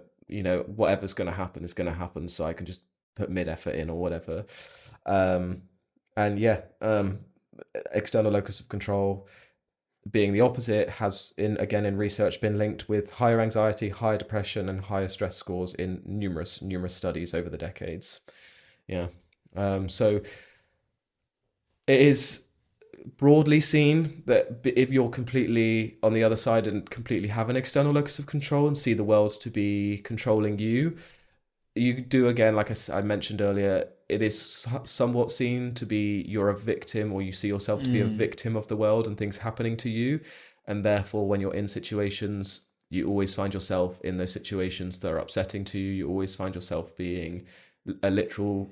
whatever's gonna happen is gonna happen, so I can just put mid effort in or whatever. And yeah, external locus of control being the opposite has in research been linked with higher anxiety, higher depression, and higher stress scores in numerous studies over the decades. Yeah. So it is broadly seen that if you're completely on the other side and completely have an external locus of control and see the world to be controlling you, you do, again, like I mentioned earlier, it is somewhat seen to be you're a victim, or you see yourself to be a victim of the world and things happening to you. And therefore, when you're in situations, you always find yourself in those situations that are upsetting to you. You always find yourself being a literal,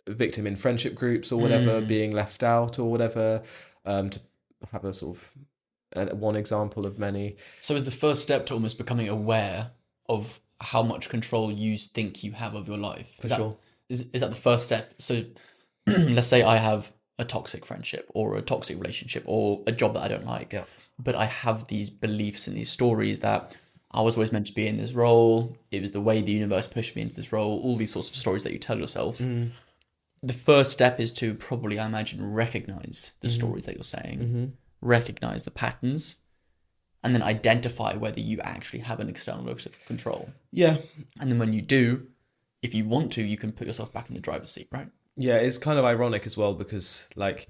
victim in friendship groups or whatever, being left out or whatever, to have a sort of one example of many. So is the first step to almost becoming aware of how much control you think you have of your life? Sure. Is that the first step? So let's say I have a toxic friendship or a toxic relationship or a job that I don't like, but I have these beliefs and these stories that I was always meant to be in this role. It was the way the universe pushed me into this role. All these sorts of stories that you tell yourself. The first step is to probably, I imagine, recognize the stories that you're saying, recognize the patterns, and then identify whether you actually have an external locus of control. Yeah. And then when you do, if you want to, you can put yourself back in the driver's seat, right? Yeah, it's kind of ironic as well because, like,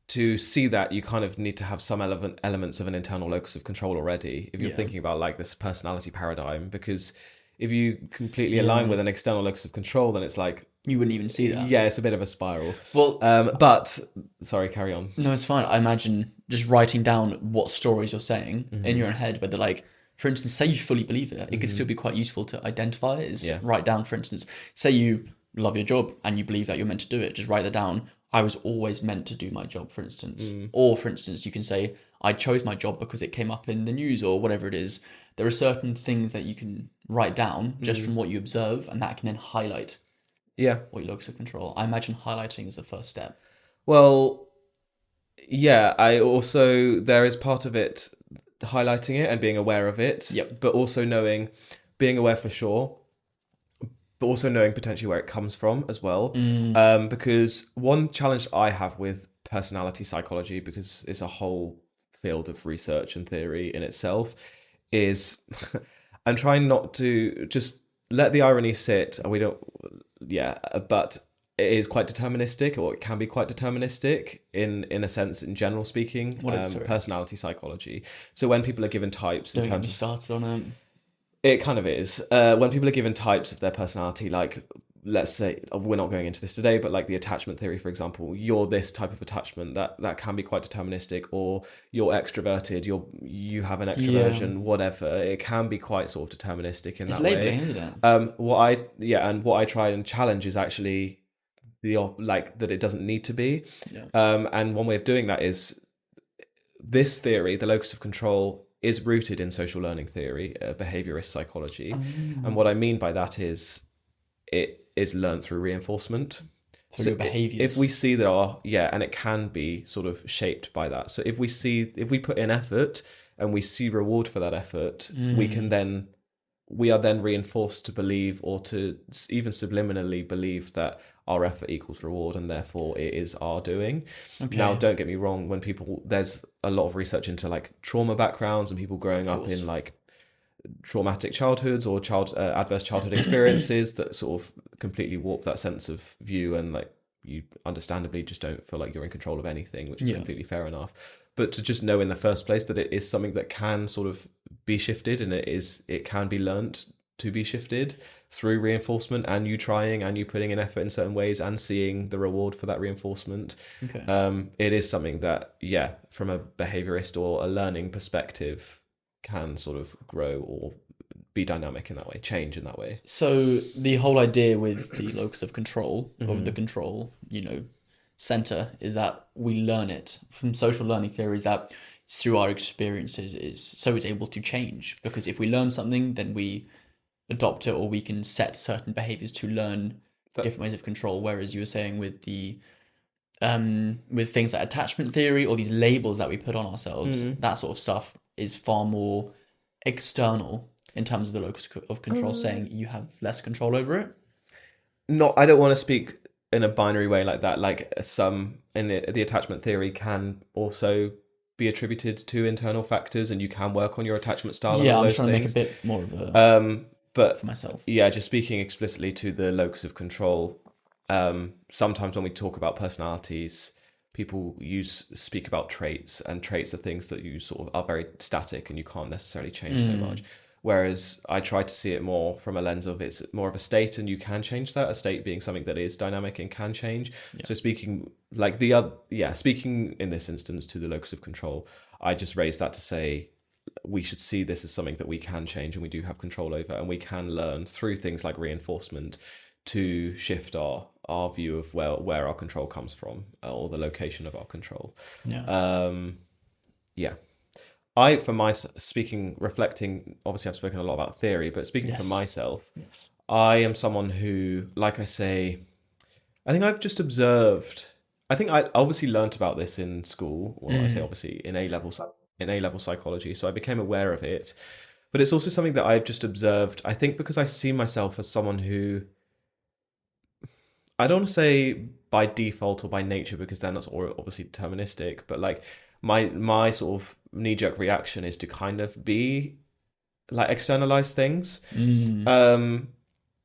to see that, you kind of need to have some elements of an internal locus of control already if you're thinking about, like, this personality paradigm. Because if you completely align with an external locus of control, then it's like... You wouldn't even see that. Yeah, it's a bit of a spiral. Well... but... Sorry, carry on. No, it's fine. I imagine just writing down what stories you're saying in your own head, whether, like, for instance, say you fully believe it, it could still be quite useful to identify it. Is write down, for instance, say you love your job and you believe that you're meant to do it, just write that down. I was always meant to do my job, for instance. Or, for instance, you can say, I chose my job because it came up in the news or whatever it is. There are certain things that you can write down just from what you observe, and that can then highlight what your locus of control. I imagine highlighting is the first step. Well, yeah, there is part of it highlighting it and being aware of it, but also being aware for sure, but also knowing potentially where it comes from as well. Because one challenge I have with personality psychology, because it's a whole field of research and theory in itself, is I'm trying not to just let the irony sit, and but it is quite deterministic, or it can be quite deterministic in a sense, in general speaking. Personality psychology. So when people are given types, Don't get me started on it. It kind of is. When people are given types of their personality, like, let's say, we're not going into this today, but like the attachment theory, for example, you're this type of attachment, that can be quite deterministic, or you're extroverted, you have an extroversion, whatever. It can be quite sort of deterministic in that way. It's labeling, isn't it? What I try and challenge is actually that it doesn't need to be. And one way of doing that is this theory, the locus of control, is rooted in social learning theory, behaviorist psychology. And what I mean by that is it is learned through reinforcement. So your behaviors. If we see and it can be sort of shaped by that. So if we put in effort and we see reward for that effort, we are then reinforced to believe, or to even subliminally believe, that our effort equals reward, and therefore it is our doing. Now, don't get me wrong, there's a lot of research into like trauma backgrounds and people growing up in like traumatic childhoods or adverse childhood experiences that sort of completely warp that sense of view, and like you understandably just don't feel like you're in control of anything, which is completely fair enough. But to just know in the first place that it is something that can sort of be shifted, and it can be learnt to be shifted through reinforcement, and you trying and you putting in effort in certain ways and seeing the reward for that reinforcement. It is something that, from a behaviorist or a learning perspective, can sort of grow or be dynamic in that way, change in that way. So the whole idea with the locus of control, of the control, center is that we learn it from social learning theories, that it's through our experiences, is so it's able to change, because if we learn something, then we adopt it, or we can set certain behaviors to learn different ways of control. Whereas you were saying with the with things like attachment theory, or these labels that we put on ourselves, that sort of stuff is far more external in terms of the locus of control, saying you have less control over it. I don't want to speak in a binary way like that. Like some in the attachment theory can also be attributed to internal factors, and you can work on your attachment style. Yeah, and I'm trying things. to make a bit more of a but for myself. Yeah, just speaking explicitly to the locus of control. Sometimes when we talk about personalities, people speak about traits, and traits are things that you sort of are very static and you can't necessarily change so much. Whereas I try to see it more from a lens of it's more of a state, and you can change that. A state being something that is dynamic and can change. Yeah. So speaking like speaking in this instance to the locus of control, I just raised that to say we should see this as something that we can change and we do have control over, and we can learn through things like reinforcement to shift our view of where our control comes from, or the location of our control. I, for my reflecting, obviously I've spoken a lot about theory, but speaking for myself, I am someone who, like I say, I think I've just observed, I think I obviously learnt about this in school, well, I say obviously in A-level psychology, so I became aware of it, but it's also something that I've just observed, I think because I see myself as someone who, I don't want to say by default or by nature, because then that's obviously deterministic, but like my sort of knee-jerk reaction is to kind of be like externalize things. And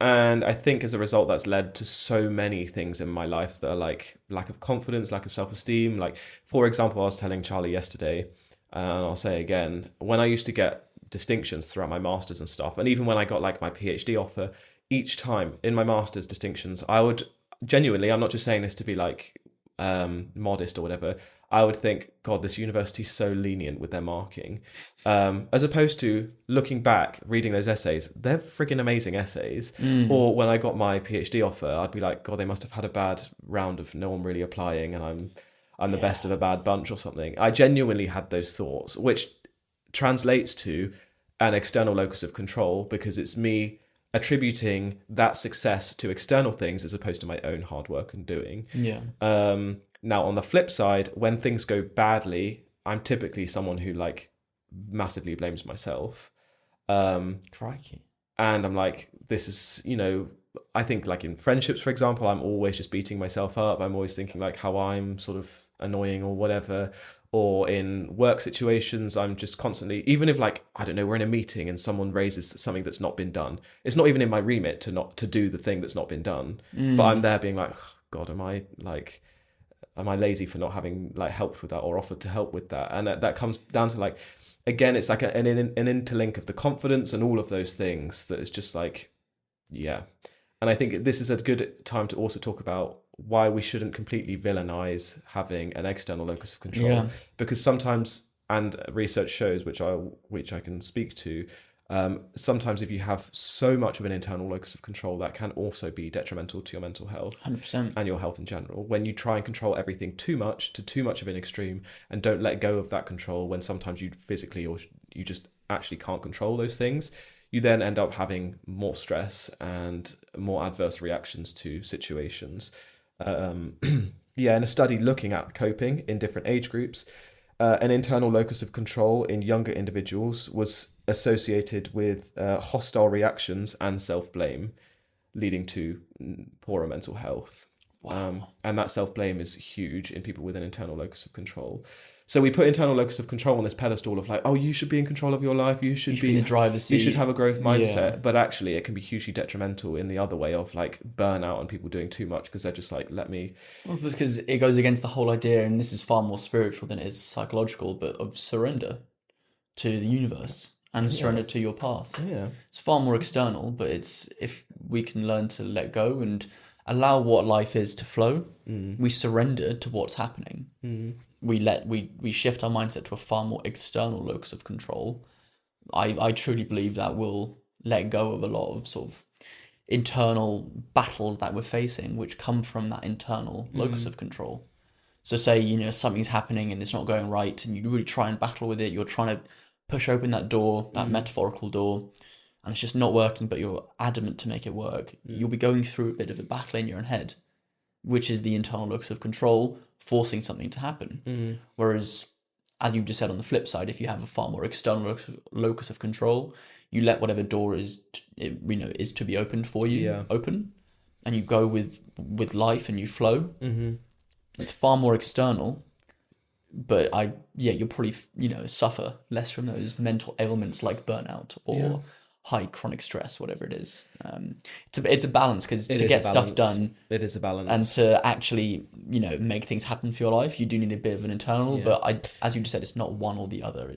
I think as a result that's led to so many things in my life that are like lack of confidence, lack of self-esteem. Like, for example, I was telling Charlie yesterday, and I'll say again, when I used to get distinctions throughout my masters and stuff, and even when I got like my PhD offer, each time in my master's distinctions, I would genuinely, I'm not just saying this to be like modest or whatever, I would think, God, this university's so lenient with their marking. As opposed to looking back, reading those essays, they're friggin' amazing essays. Or when I got my PhD offer, I'd be like, God, they must have had a bad round of no one really applying, and I'm the best of a bad bunch or something. I genuinely had those thoughts, which translates to an external locus of control, because it's me attributing that success to external things as opposed to my own hard work and doing. Now, on the flip side, when things go badly, I'm typically someone who like massively blames myself. Crikey. And I'm like, this is, I think like in friendships, for example, I'm always just beating myself up. I'm always thinking like how I'm sort of annoying or whatever. Or in work situations, I'm just constantly, even if like, I don't know, we're in a meeting and someone raises something that's not been done. It's not even in my remit to do the thing that's not been done. But I'm there being like, oh, God, am I lazy for not having like helped with that or offered to help with that? And that comes down to like, again, it's like an interlink of the confidence and all of those things that is just like, yeah. And I think this is a good time to also talk about why we shouldn't completely villainize having an external locus of control, because sometimes, and research shows, which I can speak to, sometimes if you have so much of an internal locus of control, that can also be detrimental to your mental health 100%. And your health in general. When you try and control everything too much of an extreme and don't let go of that control, when sometimes you physically or you just actually can't control those things, you then end up having more stress and more adverse reactions to situations. In a study looking at coping in different age groups, an internal locus of control in younger individuals was associated with hostile reactions and self-blame, leading to poorer mental health. Wow. And that self-blame is huge in people with an internal locus of control. So we put internal locus of control on this pedestal of like, oh, you should be in control of your life. You should be in the driver's seat. You should have a growth mindset. Yeah. But actually, it can be hugely detrimental in the other way of like burnout and people doing too much because they're just like, Well, because it goes against the whole idea, and this is far more spiritual than it is psychological, but of surrender to the universe and surrender to your path. Yeah. It's far more external, but it's if we can learn to let go and allow what life is to flow, we surrender to what's happening. We shift our mindset to a far more external locus of control. I truly believe that will let go of a lot of sort of internal battles that we're facing, which come from that internal locus of control. So say, something's happening and it's not going right, and you really try and battle with it. You're trying to push open that door, that metaphorical door, and it's just not working, but you're adamant to make it work. You'll be going through a bit of a battle in your own head, which is the internal locus of control forcing something to happen. Whereas, as you just said, on the flip side, if you have a far more external locus of control, you let whatever door is to be opened for you open, and you go with life and you flow. It's far more external, but you'll probably suffer less from those mental ailments like burnout or high chronic stress, whatever it is. It's a balance, because to get stuff done, it is a balance, and to actually make things happen for your life, you do need a bit of an internal. But as you just said, it's not one or the other.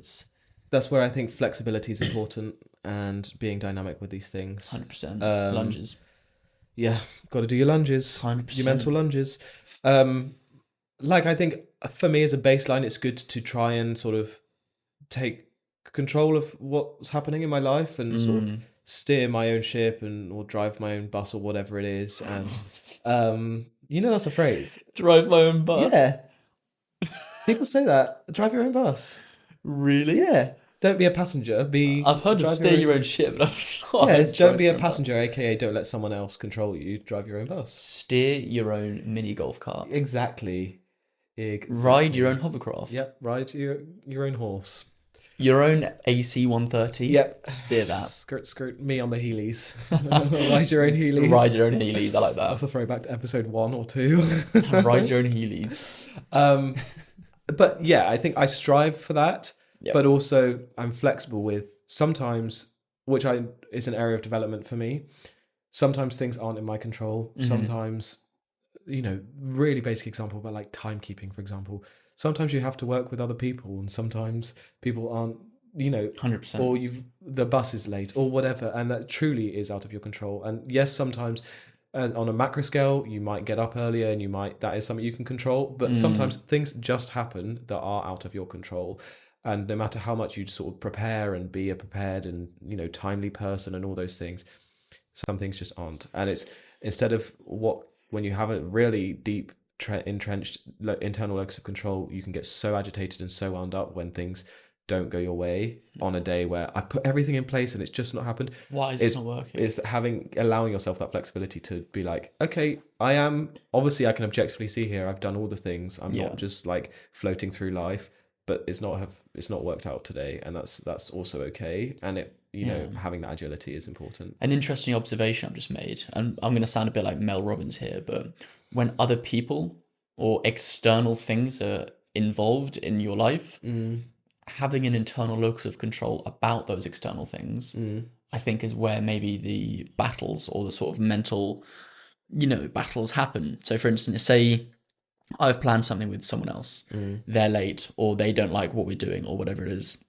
That's where I think flexibility is important, and being dynamic with these things. 100%. Lunges. Yeah, got to do your lunges. 100%. Your mental lunges. I think for me as a baseline, it's good to try and sort of take control of what's happening in my life and sort of steer my own ship or drive my own bus or whatever it is. And that's a phrase. Drive my own bus. Yeah. People say that. Drive your own bus. Really? Yeah. Don't be a passenger. I've heard of steer your own ship, but I'm not. Don't be a passenger, aka don't let someone else control you. Drive your own bus. Steer your own mini golf cart. Exactly. Ride your own hovercraft. Yep. Ride your own horse. Your own AC 130. Yep. Steer that. Skirt me on the Heelys. Ride your own Heelys. Ride your own Heelys. I like that. That's a throwback to episode 1 or 2. Ride your own Heelys. But yeah, I think I strive for that. Yep. But also I'm flexible with sometimes, which is an area of development for me. Sometimes things aren't in my control. Sometimes, really basic example, but like timekeeping, for example. Sometimes you have to work with other people, and sometimes people aren't, 100%. or the bus is late or whatever, and that truly is out of your control. And yes, sometimes on a macro scale, you might get up earlier and that is something you can control, but sometimes things just happen that are out of your control. And no matter how much you sort of prepare and be a prepared and, timely person and all those things, some things just aren't. And it's instead of when you have a really deep entrenched internal locus of control, you can get so agitated and so wound up when things don't go your way on a day where I've put everything in place and it's just not happened. Why is it not working? Is allowing yourself that flexibility to be like, okay, I can objectively see here, I've done all the things. I'm not just like floating through life, but it's not worked out today, and that's also okay. And having that agility is important. An interesting observation I've just made, and I'm going to sound a bit like Mel Robbins here, but when other people or external things are involved in your life, having an internal locus of control about those external things, I think is where maybe the battles or the sort of mental, battles happen. So for instance, say I've planned something with someone else, they're late, or they don't like what we're doing, or whatever it is.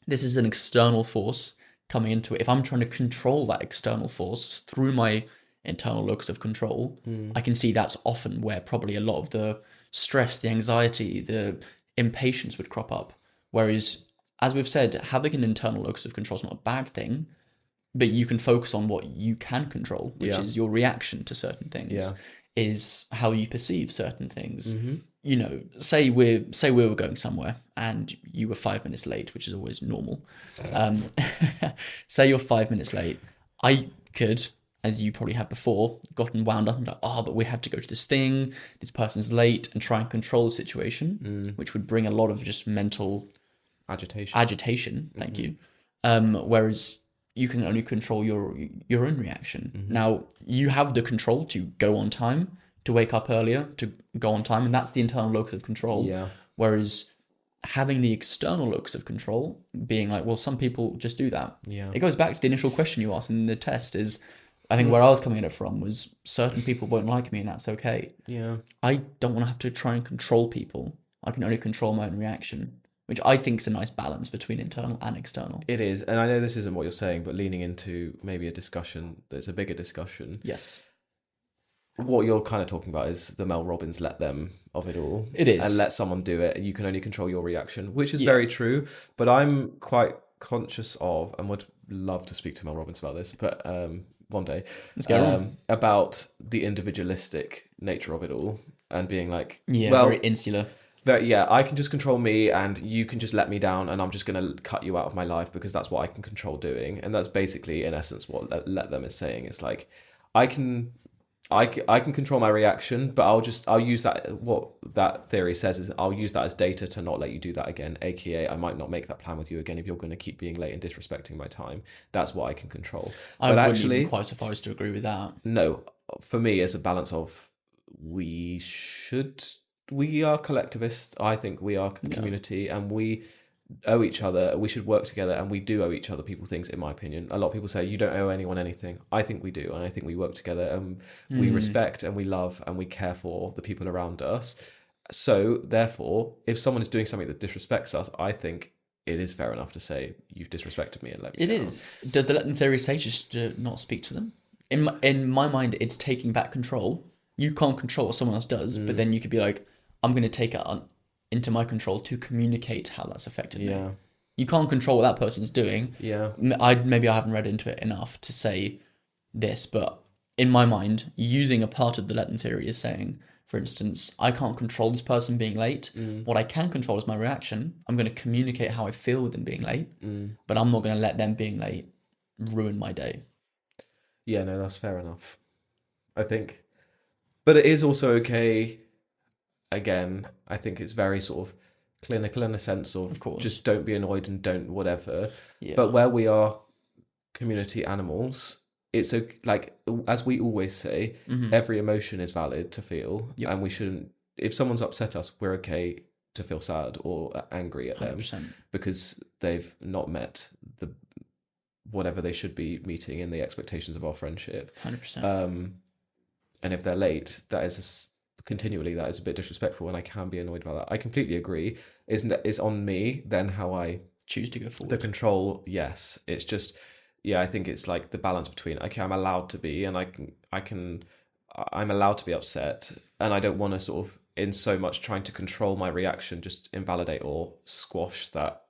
This is an external force coming into it. If I'm trying to control that external force through my internal locus of control, I can see that's often where probably a lot of the stress, the anxiety, the impatience would crop up. Whereas, as we've said, having an internal locus of control is not a bad thing, but you can focus on what you can control, which is your reaction to certain things, is how you perceive certain things. Say we were going somewhere and you were 5 minutes late, which is always normal. Say you're 5 minutes late. I could, as you probably had before, gotten wound up and like, but we have to go to this thing, this person's late, and try and control the situation, which would bring a lot of just mental agitation. Thank you. Whereas you can only control your own reaction. Now, you have the control to go on time, to wake up earlier, to go on time, and that's the internal locus of control. Whereas having the external locus of control, being like, well, some people just do that. It goes back to the initial question you asked in the test is, I think where I was coming at it from was certain people won't like me and that's okay. I don't want to have to try and control people. I can only control my own reaction, which I think is a nice balance between internal and external. It is. And I know this isn't what you're saying, but leaning into maybe a discussion, there's a bigger discussion. Yes. What you're kind of talking about is the Mel Robbins let them of it all. It is. And let someone do it. And you can only control your reaction, which is very true. But I'm quite conscious of, and would love to speak to Mel Robbins about this, but one day, Let's go on. about the individualistic nature of it all, and being like, very insular. I can just control me, and you can just let me down, and I'm just going to cut you out of my life because that's what I can control doing. And that's basically, in essence, what let them is saying. It's like, I can control my reaction, but I'll use that. What that theory says is I'll use that as data to not let you do that again. AKA, I might not make that plan with you again if you're going to keep being late and disrespecting my time. That's what I can control. I wouldn't even quite so far as to agree with that. No, for me, it's a balance of we are collectivists. I think we are a community, and we owe each other. We should work together, and we do owe each other people things, in my opinion. A lot of people say you don't owe anyone anything. I think we do, and I think we work together, and we respect and we love and we care for the people around us. So therefore, if someone is doing something that disrespects us, I think it is fair enough to say you've disrespected me and let me down. It is. Does the let them theory say just to not speak to them? In my mind, it's taking back control. You can't control what someone else does, but then you could be like, I'm going to take it into my control to communicate how that's affected me. You can't control what that person's doing. Maybe I haven't read into it enough to say this, but in my mind, using a part of the let them theory is saying, for instance, I can't control this person being late. What I can control is my reaction. I'm going to communicate how I feel with them being late, but I'm not going to let them being late ruin my day. Yeah, no, that's fair enough, I think. But it is also okay. Again, I think it's very sort of clinical in a sense of just don't be annoyed and don't whatever. But where we are community animals, it's like, as we always say, every emotion is valid to feel, and we shouldn't. If someone's upset us, we're okay to feel sad or angry at 100%. Them because they've not met the whatever they should be meeting in the expectations of our friendship. 100%. And if they're late, that is a bit disrespectful, and I can be annoyed by that. I completely agree. It's on me then how I choose to go forward. The control, yes. It's just, I think it's like the balance between, okay, I'm allowed to be, and I'm allowed to be upset, and I don't want to sort of, in so much trying to control my reaction, just invalidate or squash that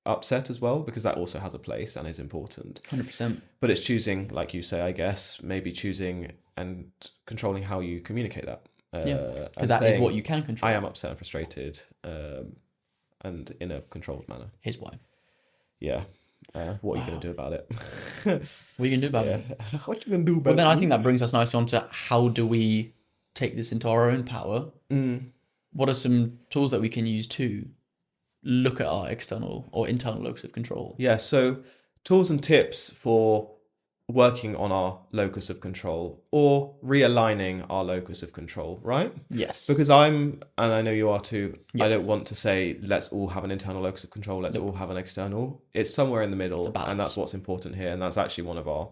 upset as well, because that also has a place and is important. 100%. But it's choosing, like you say, I guess, maybe choosing and controlling how you communicate that. Because that is what you can control. I am upset and frustrated, and in a controlled manner. Here's why. Yeah. What are you going to do about it? What are you going to do about it? What are you going to do about it? Well, then I think that brings us nicely on to how do we take this into our own power? What are some tools that we can use to look at our external or internal locus of control? Yeah, so tools and tips for working on our locus of control or realigning our locus of control, right? Yes. Because and I know you are too, I don't want to say let's all have an internal locus of control, let's all have an external. It's somewhere in the middle, and that's what's important here, and that's actually one of our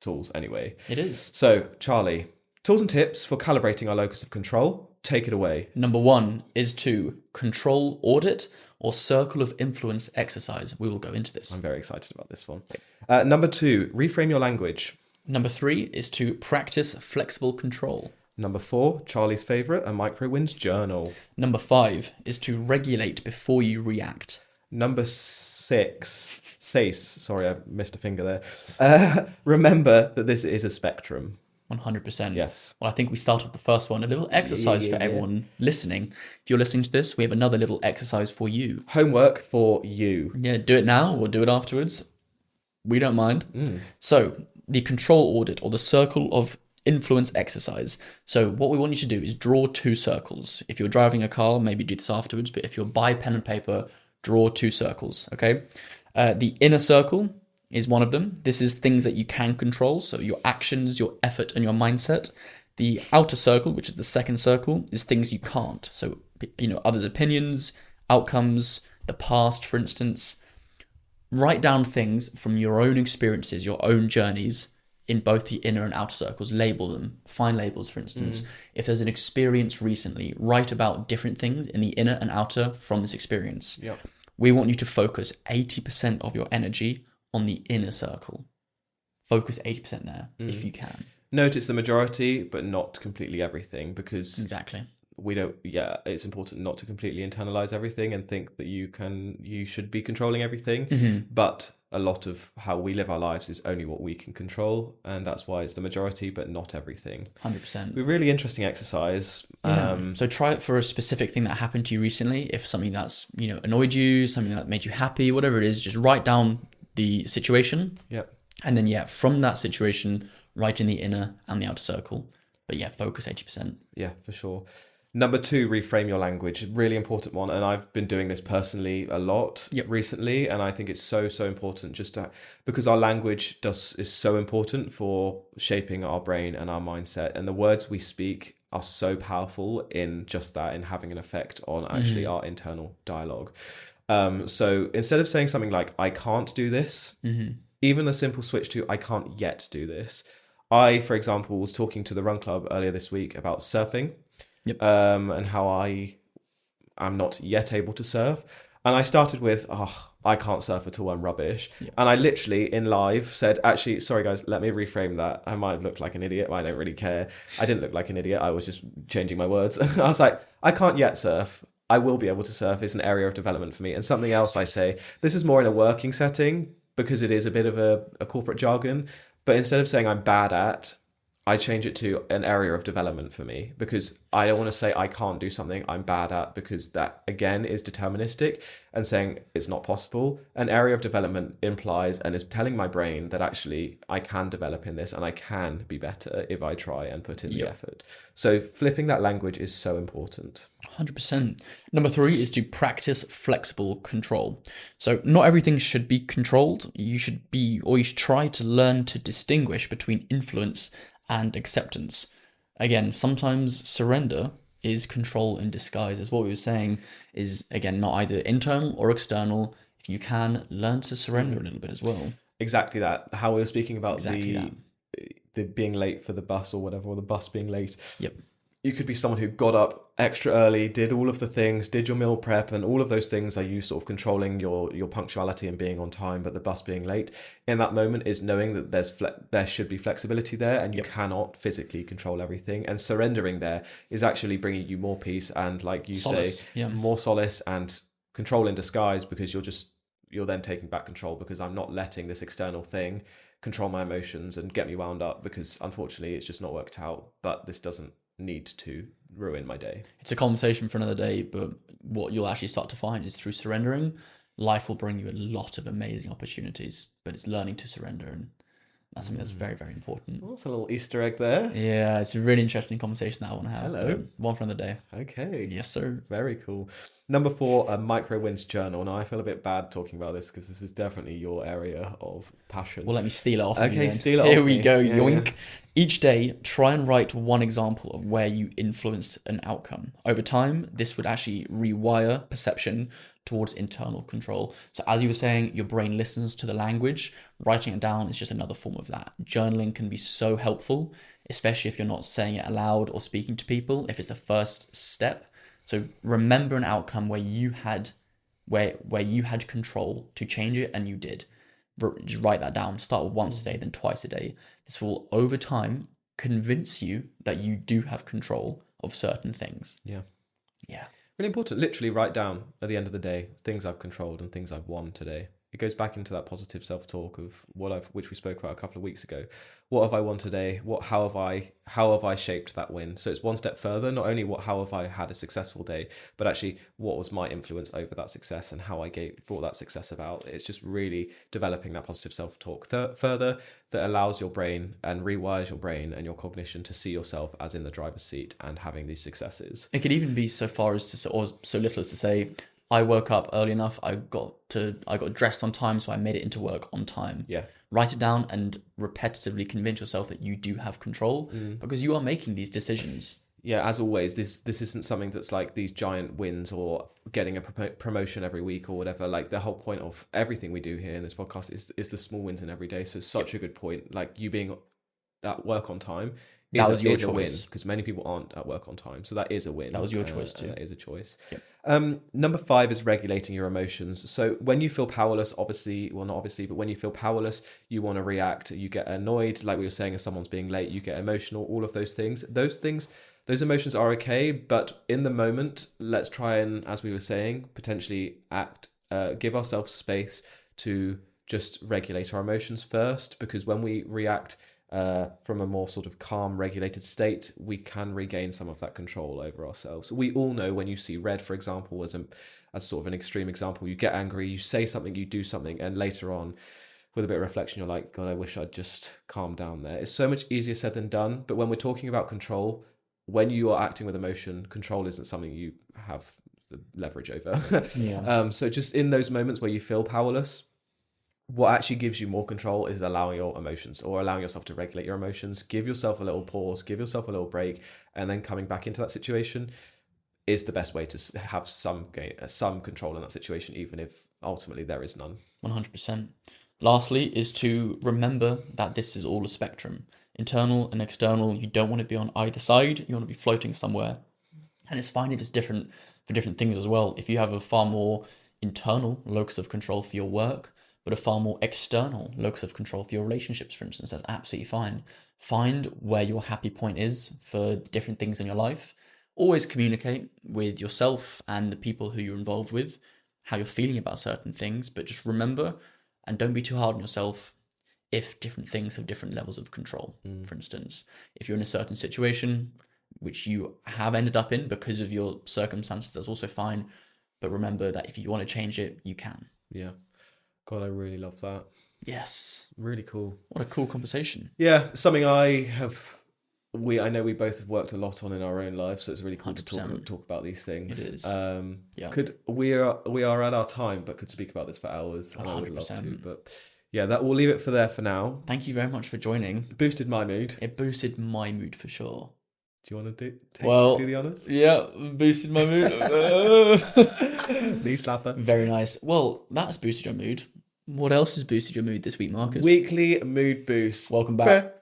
tools anyway. It is. So, Charlie, tools and tips for calibrating our locus of control. Take it away. Number 1 is to control audit or circle of influence exercise. We will go into this. I'm very excited about this one. Number 2, reframe your language. Number 3 is to practice flexible control. Number 4, Charlie's favourite, a micro wins journal. Number 5 is to regulate before you react. Number 6, sorry, I missed a finger there. Remember that this is a spectrum. 100%. Yes. Well, I think we started the first one. A little exercise for everyone listening. If you're listening to this, we have another little exercise for you. Homework for you. Yeah, do it now or do it afterwards. We don't mind. So, the control audit or the circle of influence exercise. So, what we want you to do is draw 2 circles. If you're driving a car, maybe do this afterwards. But if you're by pen and paper, draw 2 circles. Okay. The inner circle is one of them. This is things that you can control, so your actions, your effort, and your mindset. The outer circle, which is the second circle, is things you can't. So, others' opinions, outcomes, the past, for instance. Write down things from your own experiences, your own journeys in both the inner and outer circles. Label them. Find labels, for instance. If there's an experience recently, write about different things in the inner and outer from this experience. Yep. We want you to focus 80% of your energy on the inner circle. Focus 80% there if you can. Note it's the majority, but not completely everything, because exactly. it's important not to completely internalize everything and think that you should be controlling everything. But a lot of how we live our lives is only what we can control, and that's why it's the majority, but not everything. 100%. A really interesting exercise. So try it for a specific thing that happened to you recently. If something that's, annoyed you, something that made you happy, whatever it is, just write down the situation. Yep. And then, from that situation, write in the inner and the outer circle. But focus 80%. Yeah, for sure. Number 2, reframe your language. Really important one. And I've been doing this personally a lot recently. And I think it's so, so important because our language is so important for shaping our brain and our mindset. And the words we speak are so powerful in just that, in having an effect on actually our internal dialogue. So instead of saying something like, I can't do this, even the simple switch to, I can't yet do this. I, for example, was talking to the Run Club earlier this week about surfing. And how I am not yet able to surf. And I started with, I can't surf at all, I'm rubbish. And I literally in live said, actually, sorry guys, let me reframe that. I might have looked like an idiot, but I don't really care. I didn't look like an idiot. I was just changing my words. I was like, I can't yet surf. I will be able to surf. It's an area of development for me. And something else I say, this is more in a working setting because it is a bit of a corporate jargon. But instead of saying I'm bad at, I change it to an area of development for me, because I don't want to say I can't do something I'm bad at, because that again is deterministic and saying it's not possible. An area of development implies and is telling my brain that actually I can develop in this and I can be better if I try and put in the effort. So flipping that language is so important. 100%. Number 3 is to practice flexible control. So not everything should be controlled. You should try to learn to distinguish between influence and acceptance. Again, sometimes surrender is control in disguise, as what we were saying is, again, not either internal or external. If you can, learn to surrender a little bit as well. Exactly that. How we were speaking about the being late for the bus or whatever, or the bus being late. Yep. You could be someone who got up extra early, did all of the things, did your meal prep, and all of those things are you sort of controlling your punctuality and being on time, but the bus being late. In that moment is knowing that there should be flexibility there, and you cannot physically control everything. And surrendering there is actually bringing you more peace and, like you say, more solace and control in disguise, because you're then taking back control, because I'm not letting this external thing control my emotions and get me wound up, because unfortunately it's just not worked out. But this doesn't need to ruin my day. It's a conversation for another day, but what you'll actually start to find is through surrendering, life will bring you a lot of amazing opportunities, but it's learning to surrender, and that's something that's very, very important. Well, that's a little Easter egg there. Yeah, it's a really interesting conversation that I want to have. Hello. One for another day. Okay. Yes, sir. Very cool. Number 4, a micro wins journal. Now, I feel a bit bad talking about this because this is definitely your area of passion. Well, let me steal it off of you. Okay, steal it off. Here we go, yoink. Each day, try and write one example of where you influenced an outcome. Over time, this would actually rewire perception towards internal control. So as you were saying, your brain listens to the language. Writing it down is just another form of that. Journaling can be so helpful, especially if you're not saying it aloud or speaking to people, if it's the first step. So remember an outcome where you had control to change it, and you did. Just write that down. Start with once a day, then twice a day. This will, over time, convince you that you do have control of certain things. Yeah. Yeah. Really important. Literally write down at the end of the day things I've controlled and things I've won today. It goes back into that positive self-talk of which we spoke about a couple of weeks ago. What have I won today? How have I shaped that win? So it's one step further. Not only how have I had a successful day, but actually what was my influence over that success and how I brought that success about. It's just really developing that positive self-talk further that allows your brain and rewires your brain and your cognition to see yourself as in the driver's seat and having these successes. It could even be so far as to, or so little as to say, I woke up early enough. I got dressed on time, so I made it into work on time. Yeah. Write it down and repetitively convince yourself that you do have control, because you are making these decisions. Yeah, as always, this isn't something that's like these giant wins or getting a promotion every week or whatever. Like, the whole point of everything we do here in this podcast is the small wins in every day. So it's such a good point. Like, you being at work on time is a win, because many people aren't at work on time. So that is a win. That was your choice too. That is a choice. Yep. Number 5 is regulating your emotions. So when you feel powerless, not obviously, but when you feel powerless, you want to react. You get annoyed, like we were saying, if someone's being late, you get emotional, all of those things. those emotions are okay, but in the moment, let's try and, as we were saying, potentially give ourselves space to just regulate our emotions first, because when we react from a more sort of calm, regulated state, we can regain some of that control over ourselves. We all know when you see red, for example, as sort of an extreme example, you get angry, you say something, you do something, and later on, with a bit of reflection, you're like, God, I wish I'd just calmed down there. It's so much easier said than done. But when we're talking about control, when you are acting with emotion, control isn't something you have the leverage over. Yeah. So just in those moments where you feel powerless, what actually gives you more control is allowing your emotions, or allowing yourself to regulate your emotions. Give yourself a little pause, give yourself a little break, and then coming back into that situation is the best way to have some control in that situation, even if ultimately there is none. 100%. Lastly, is to remember that this is all a spectrum. Internal and external, you don't want to be on either side. You want to be floating somewhere. And it's fine if it's different for different things as well. If you have a far more internal locus of control for your work, but a far more external locus of control for your relationships, for instance, that's absolutely fine. Find where your happy point is for different things in your life. Always communicate with yourself and the people who you're involved with, how you're feeling about certain things, but just remember, and don't be too hard on yourself if different things have different levels of control. For instance, if you're in a certain situation, which you have ended up in because of your circumstances, that's also fine. But remember that if you want to change it, you can. Yeah. God, I really love that. Yes. Really cool. What a cool conversation. Yeah, something I know we both have worked a lot on in our own lives, so it's really cool 100%. to talk about these things. It is. Yeah. We are at our time, but could speak about this for hours, and 100%. I would love to. But yeah, we'll leave it there for now. Thank you very much for joining. Boosted my mood. It boosted my mood for sure. Do you want to do the honours? Yeah, boosted my mood. Knee slapper. Very nice. Well, that's boosted your mood. What else has boosted your mood this week, Marcus? Weekly mood boost. Welcome back.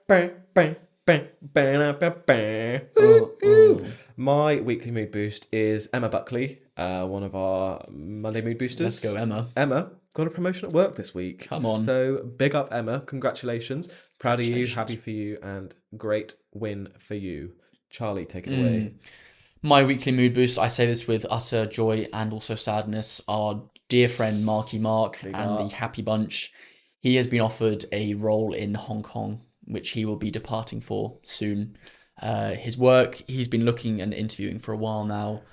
My weekly mood boost is Emma Buckley, one of our Monday mood boosters. Let's go, Emma. Emma got a promotion at work this week. Come on. So big up, Emma. Congratulations. Proud of you, happy for you, and great win for you. Charlie, take it away. My weekly mood boost, I say this with utter joy and also sadness. Our dear friend Marky Mark the Happy Bunch, he has been offered a role in Hong Kong, which he will be departing for soon. His work, he's been looking and interviewing for a while now.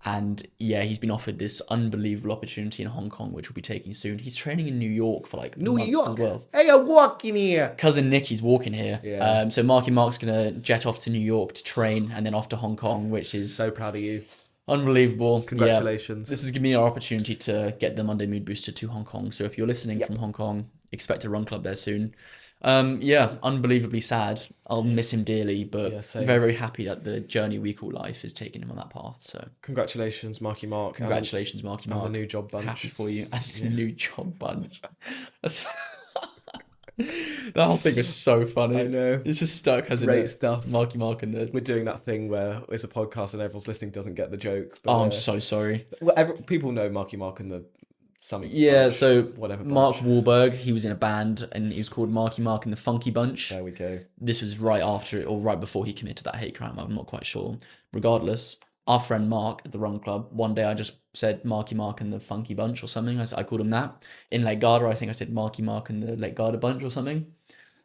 And yeah, he's been offered this unbelievable opportunity in Hong Kong, which will be taking soon. He's training in New York for months as well. Hey, I'm walking here. Cousin Nicky's walking here. Yeah. So Marky Mark's going to jet off to New York to train and then off to Hong Kong, which is so proud of you. Unbelievable. Congratulations. Yeah, this is giving me our opportunity to get the Monday Mood Booster to Hong Kong. So if you're listening from Hong Kong, expect a run club there soon. Unbelievably sad. I'll miss him dearly, but very, very happy that the journey we call life is taking him on that path. So congratulations, Marky Mark. Congratulations, Marky Mark. And the new job bunch. Happy for you. And the new job bunch. That whole thing is so funny. I know. It's just stuck, hasn't Great it? stuff. Marky Mark and the... We're doing that thing where it's a podcast and everyone's listening doesn't get the joke. But, I'm so sorry. Well, people know Marky Mark and the something. Yeah, bunch, so whatever. Mark Wahlberg, he was in a band and he was called Marky Mark and the Funky Bunch. There we go. This was right after it, or right before he committed that hate crime. I'm not quite sure. Regardless, our friend Mark at the Run Club, one day I just said Marky Mark and the Funky Bunch or something. I called him that. In Lake Garda, I think I said Marky Mark and the Lake Garda Bunch or something.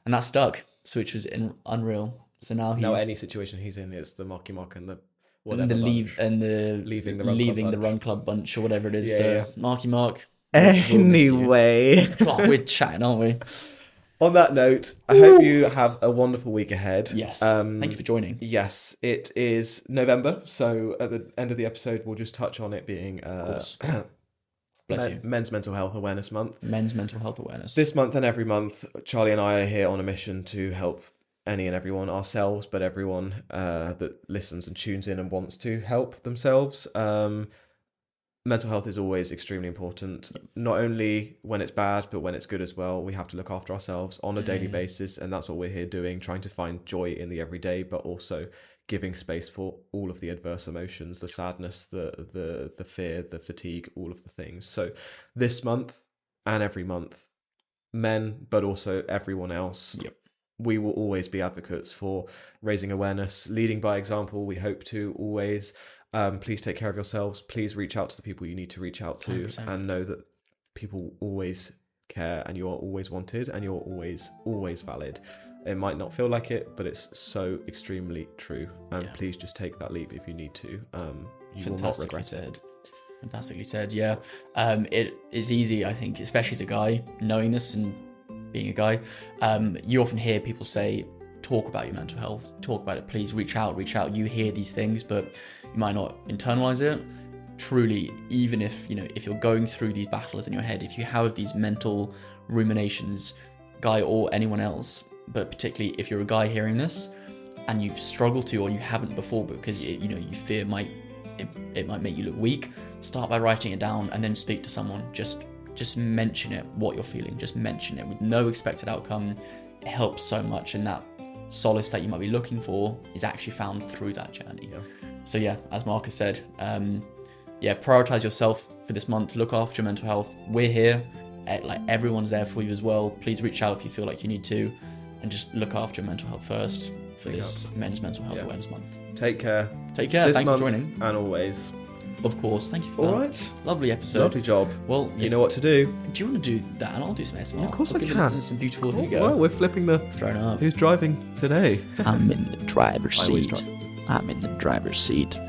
And that stuck, so which was unreal. So now any situation he's in, it's the Marky Mark and the whatever leaving the Run Club bunch or whatever it is. Yeah, so Marky Mark. Anyway, we're chatting, aren't we? On that note, I hope you have a wonderful week ahead. Yes. Thank you for joining. Yes, it is November, so at the end of the episode, we'll just touch on it being Bless you. Men's Mental Health Awareness Month. Men's Mental Health Awareness. This month and every month, Charlie and I are here on a mission to help any and everyone, ourselves, but everyone that listens and tunes in and wants to help themselves. Mental health is always extremely important, not only when it's bad, but when it's good as well. We have to look after ourselves on a daily basis, and that's what we're here doing, trying to find joy in the everyday, but also giving space for all of the adverse emotions, the sadness, the fear, the fatigue, all of the things. So this month and every month, men, but also everyone else, we will always be advocates for raising awareness, leading by example. We hope to always. Please take care of yourselves. Please reach out to the people you need to reach out to, 100%. and know that people always care, and you are always wanted, and you're always valid. It might not feel like it, but it's so extremely true. And please just take that leap if you need to. You will not regret it. Fantastically said. Yeah. It is easy, I think, especially as a guy, knowing this and being a guy. You often hear people say, talk about your mental health, talk about it, please reach out. You hear these things, but you might not internalize it. Truly, even if you're going through these battles in your head, if you have these mental ruminations, guy or anyone else, but particularly if you're a guy hearing this and you've struggled to, or you haven't before because you fear it might make you look weak, start by writing it down and then speak to someone. Just mention it, what you're feeling, just mention it with no expected outcome. It helps so much, and that solace that you might be looking for is actually found through that journey. So as Marcus said, prioritize yourself for this month. Look after your mental health. We're here, everyone's there for you as well. Please reach out if you feel like you need to, and just look after your mental health first for this Men's Mental Health Awareness Month. Take care. Thank you for joining. And always. Of course, thank you for that. All right. Lovely episode. Lovely job. Well, you know what to do. Do you want to do that? And I'll do some ASMR. Yeah, of course I can. Listen to some beautiful. Here you go. Well, we're flipping the. Throwing up. Who's driving today? I'm in the driver's seat. I'm in the driver's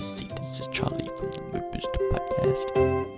seat. This is Charlie from the Mood Booster Podcast.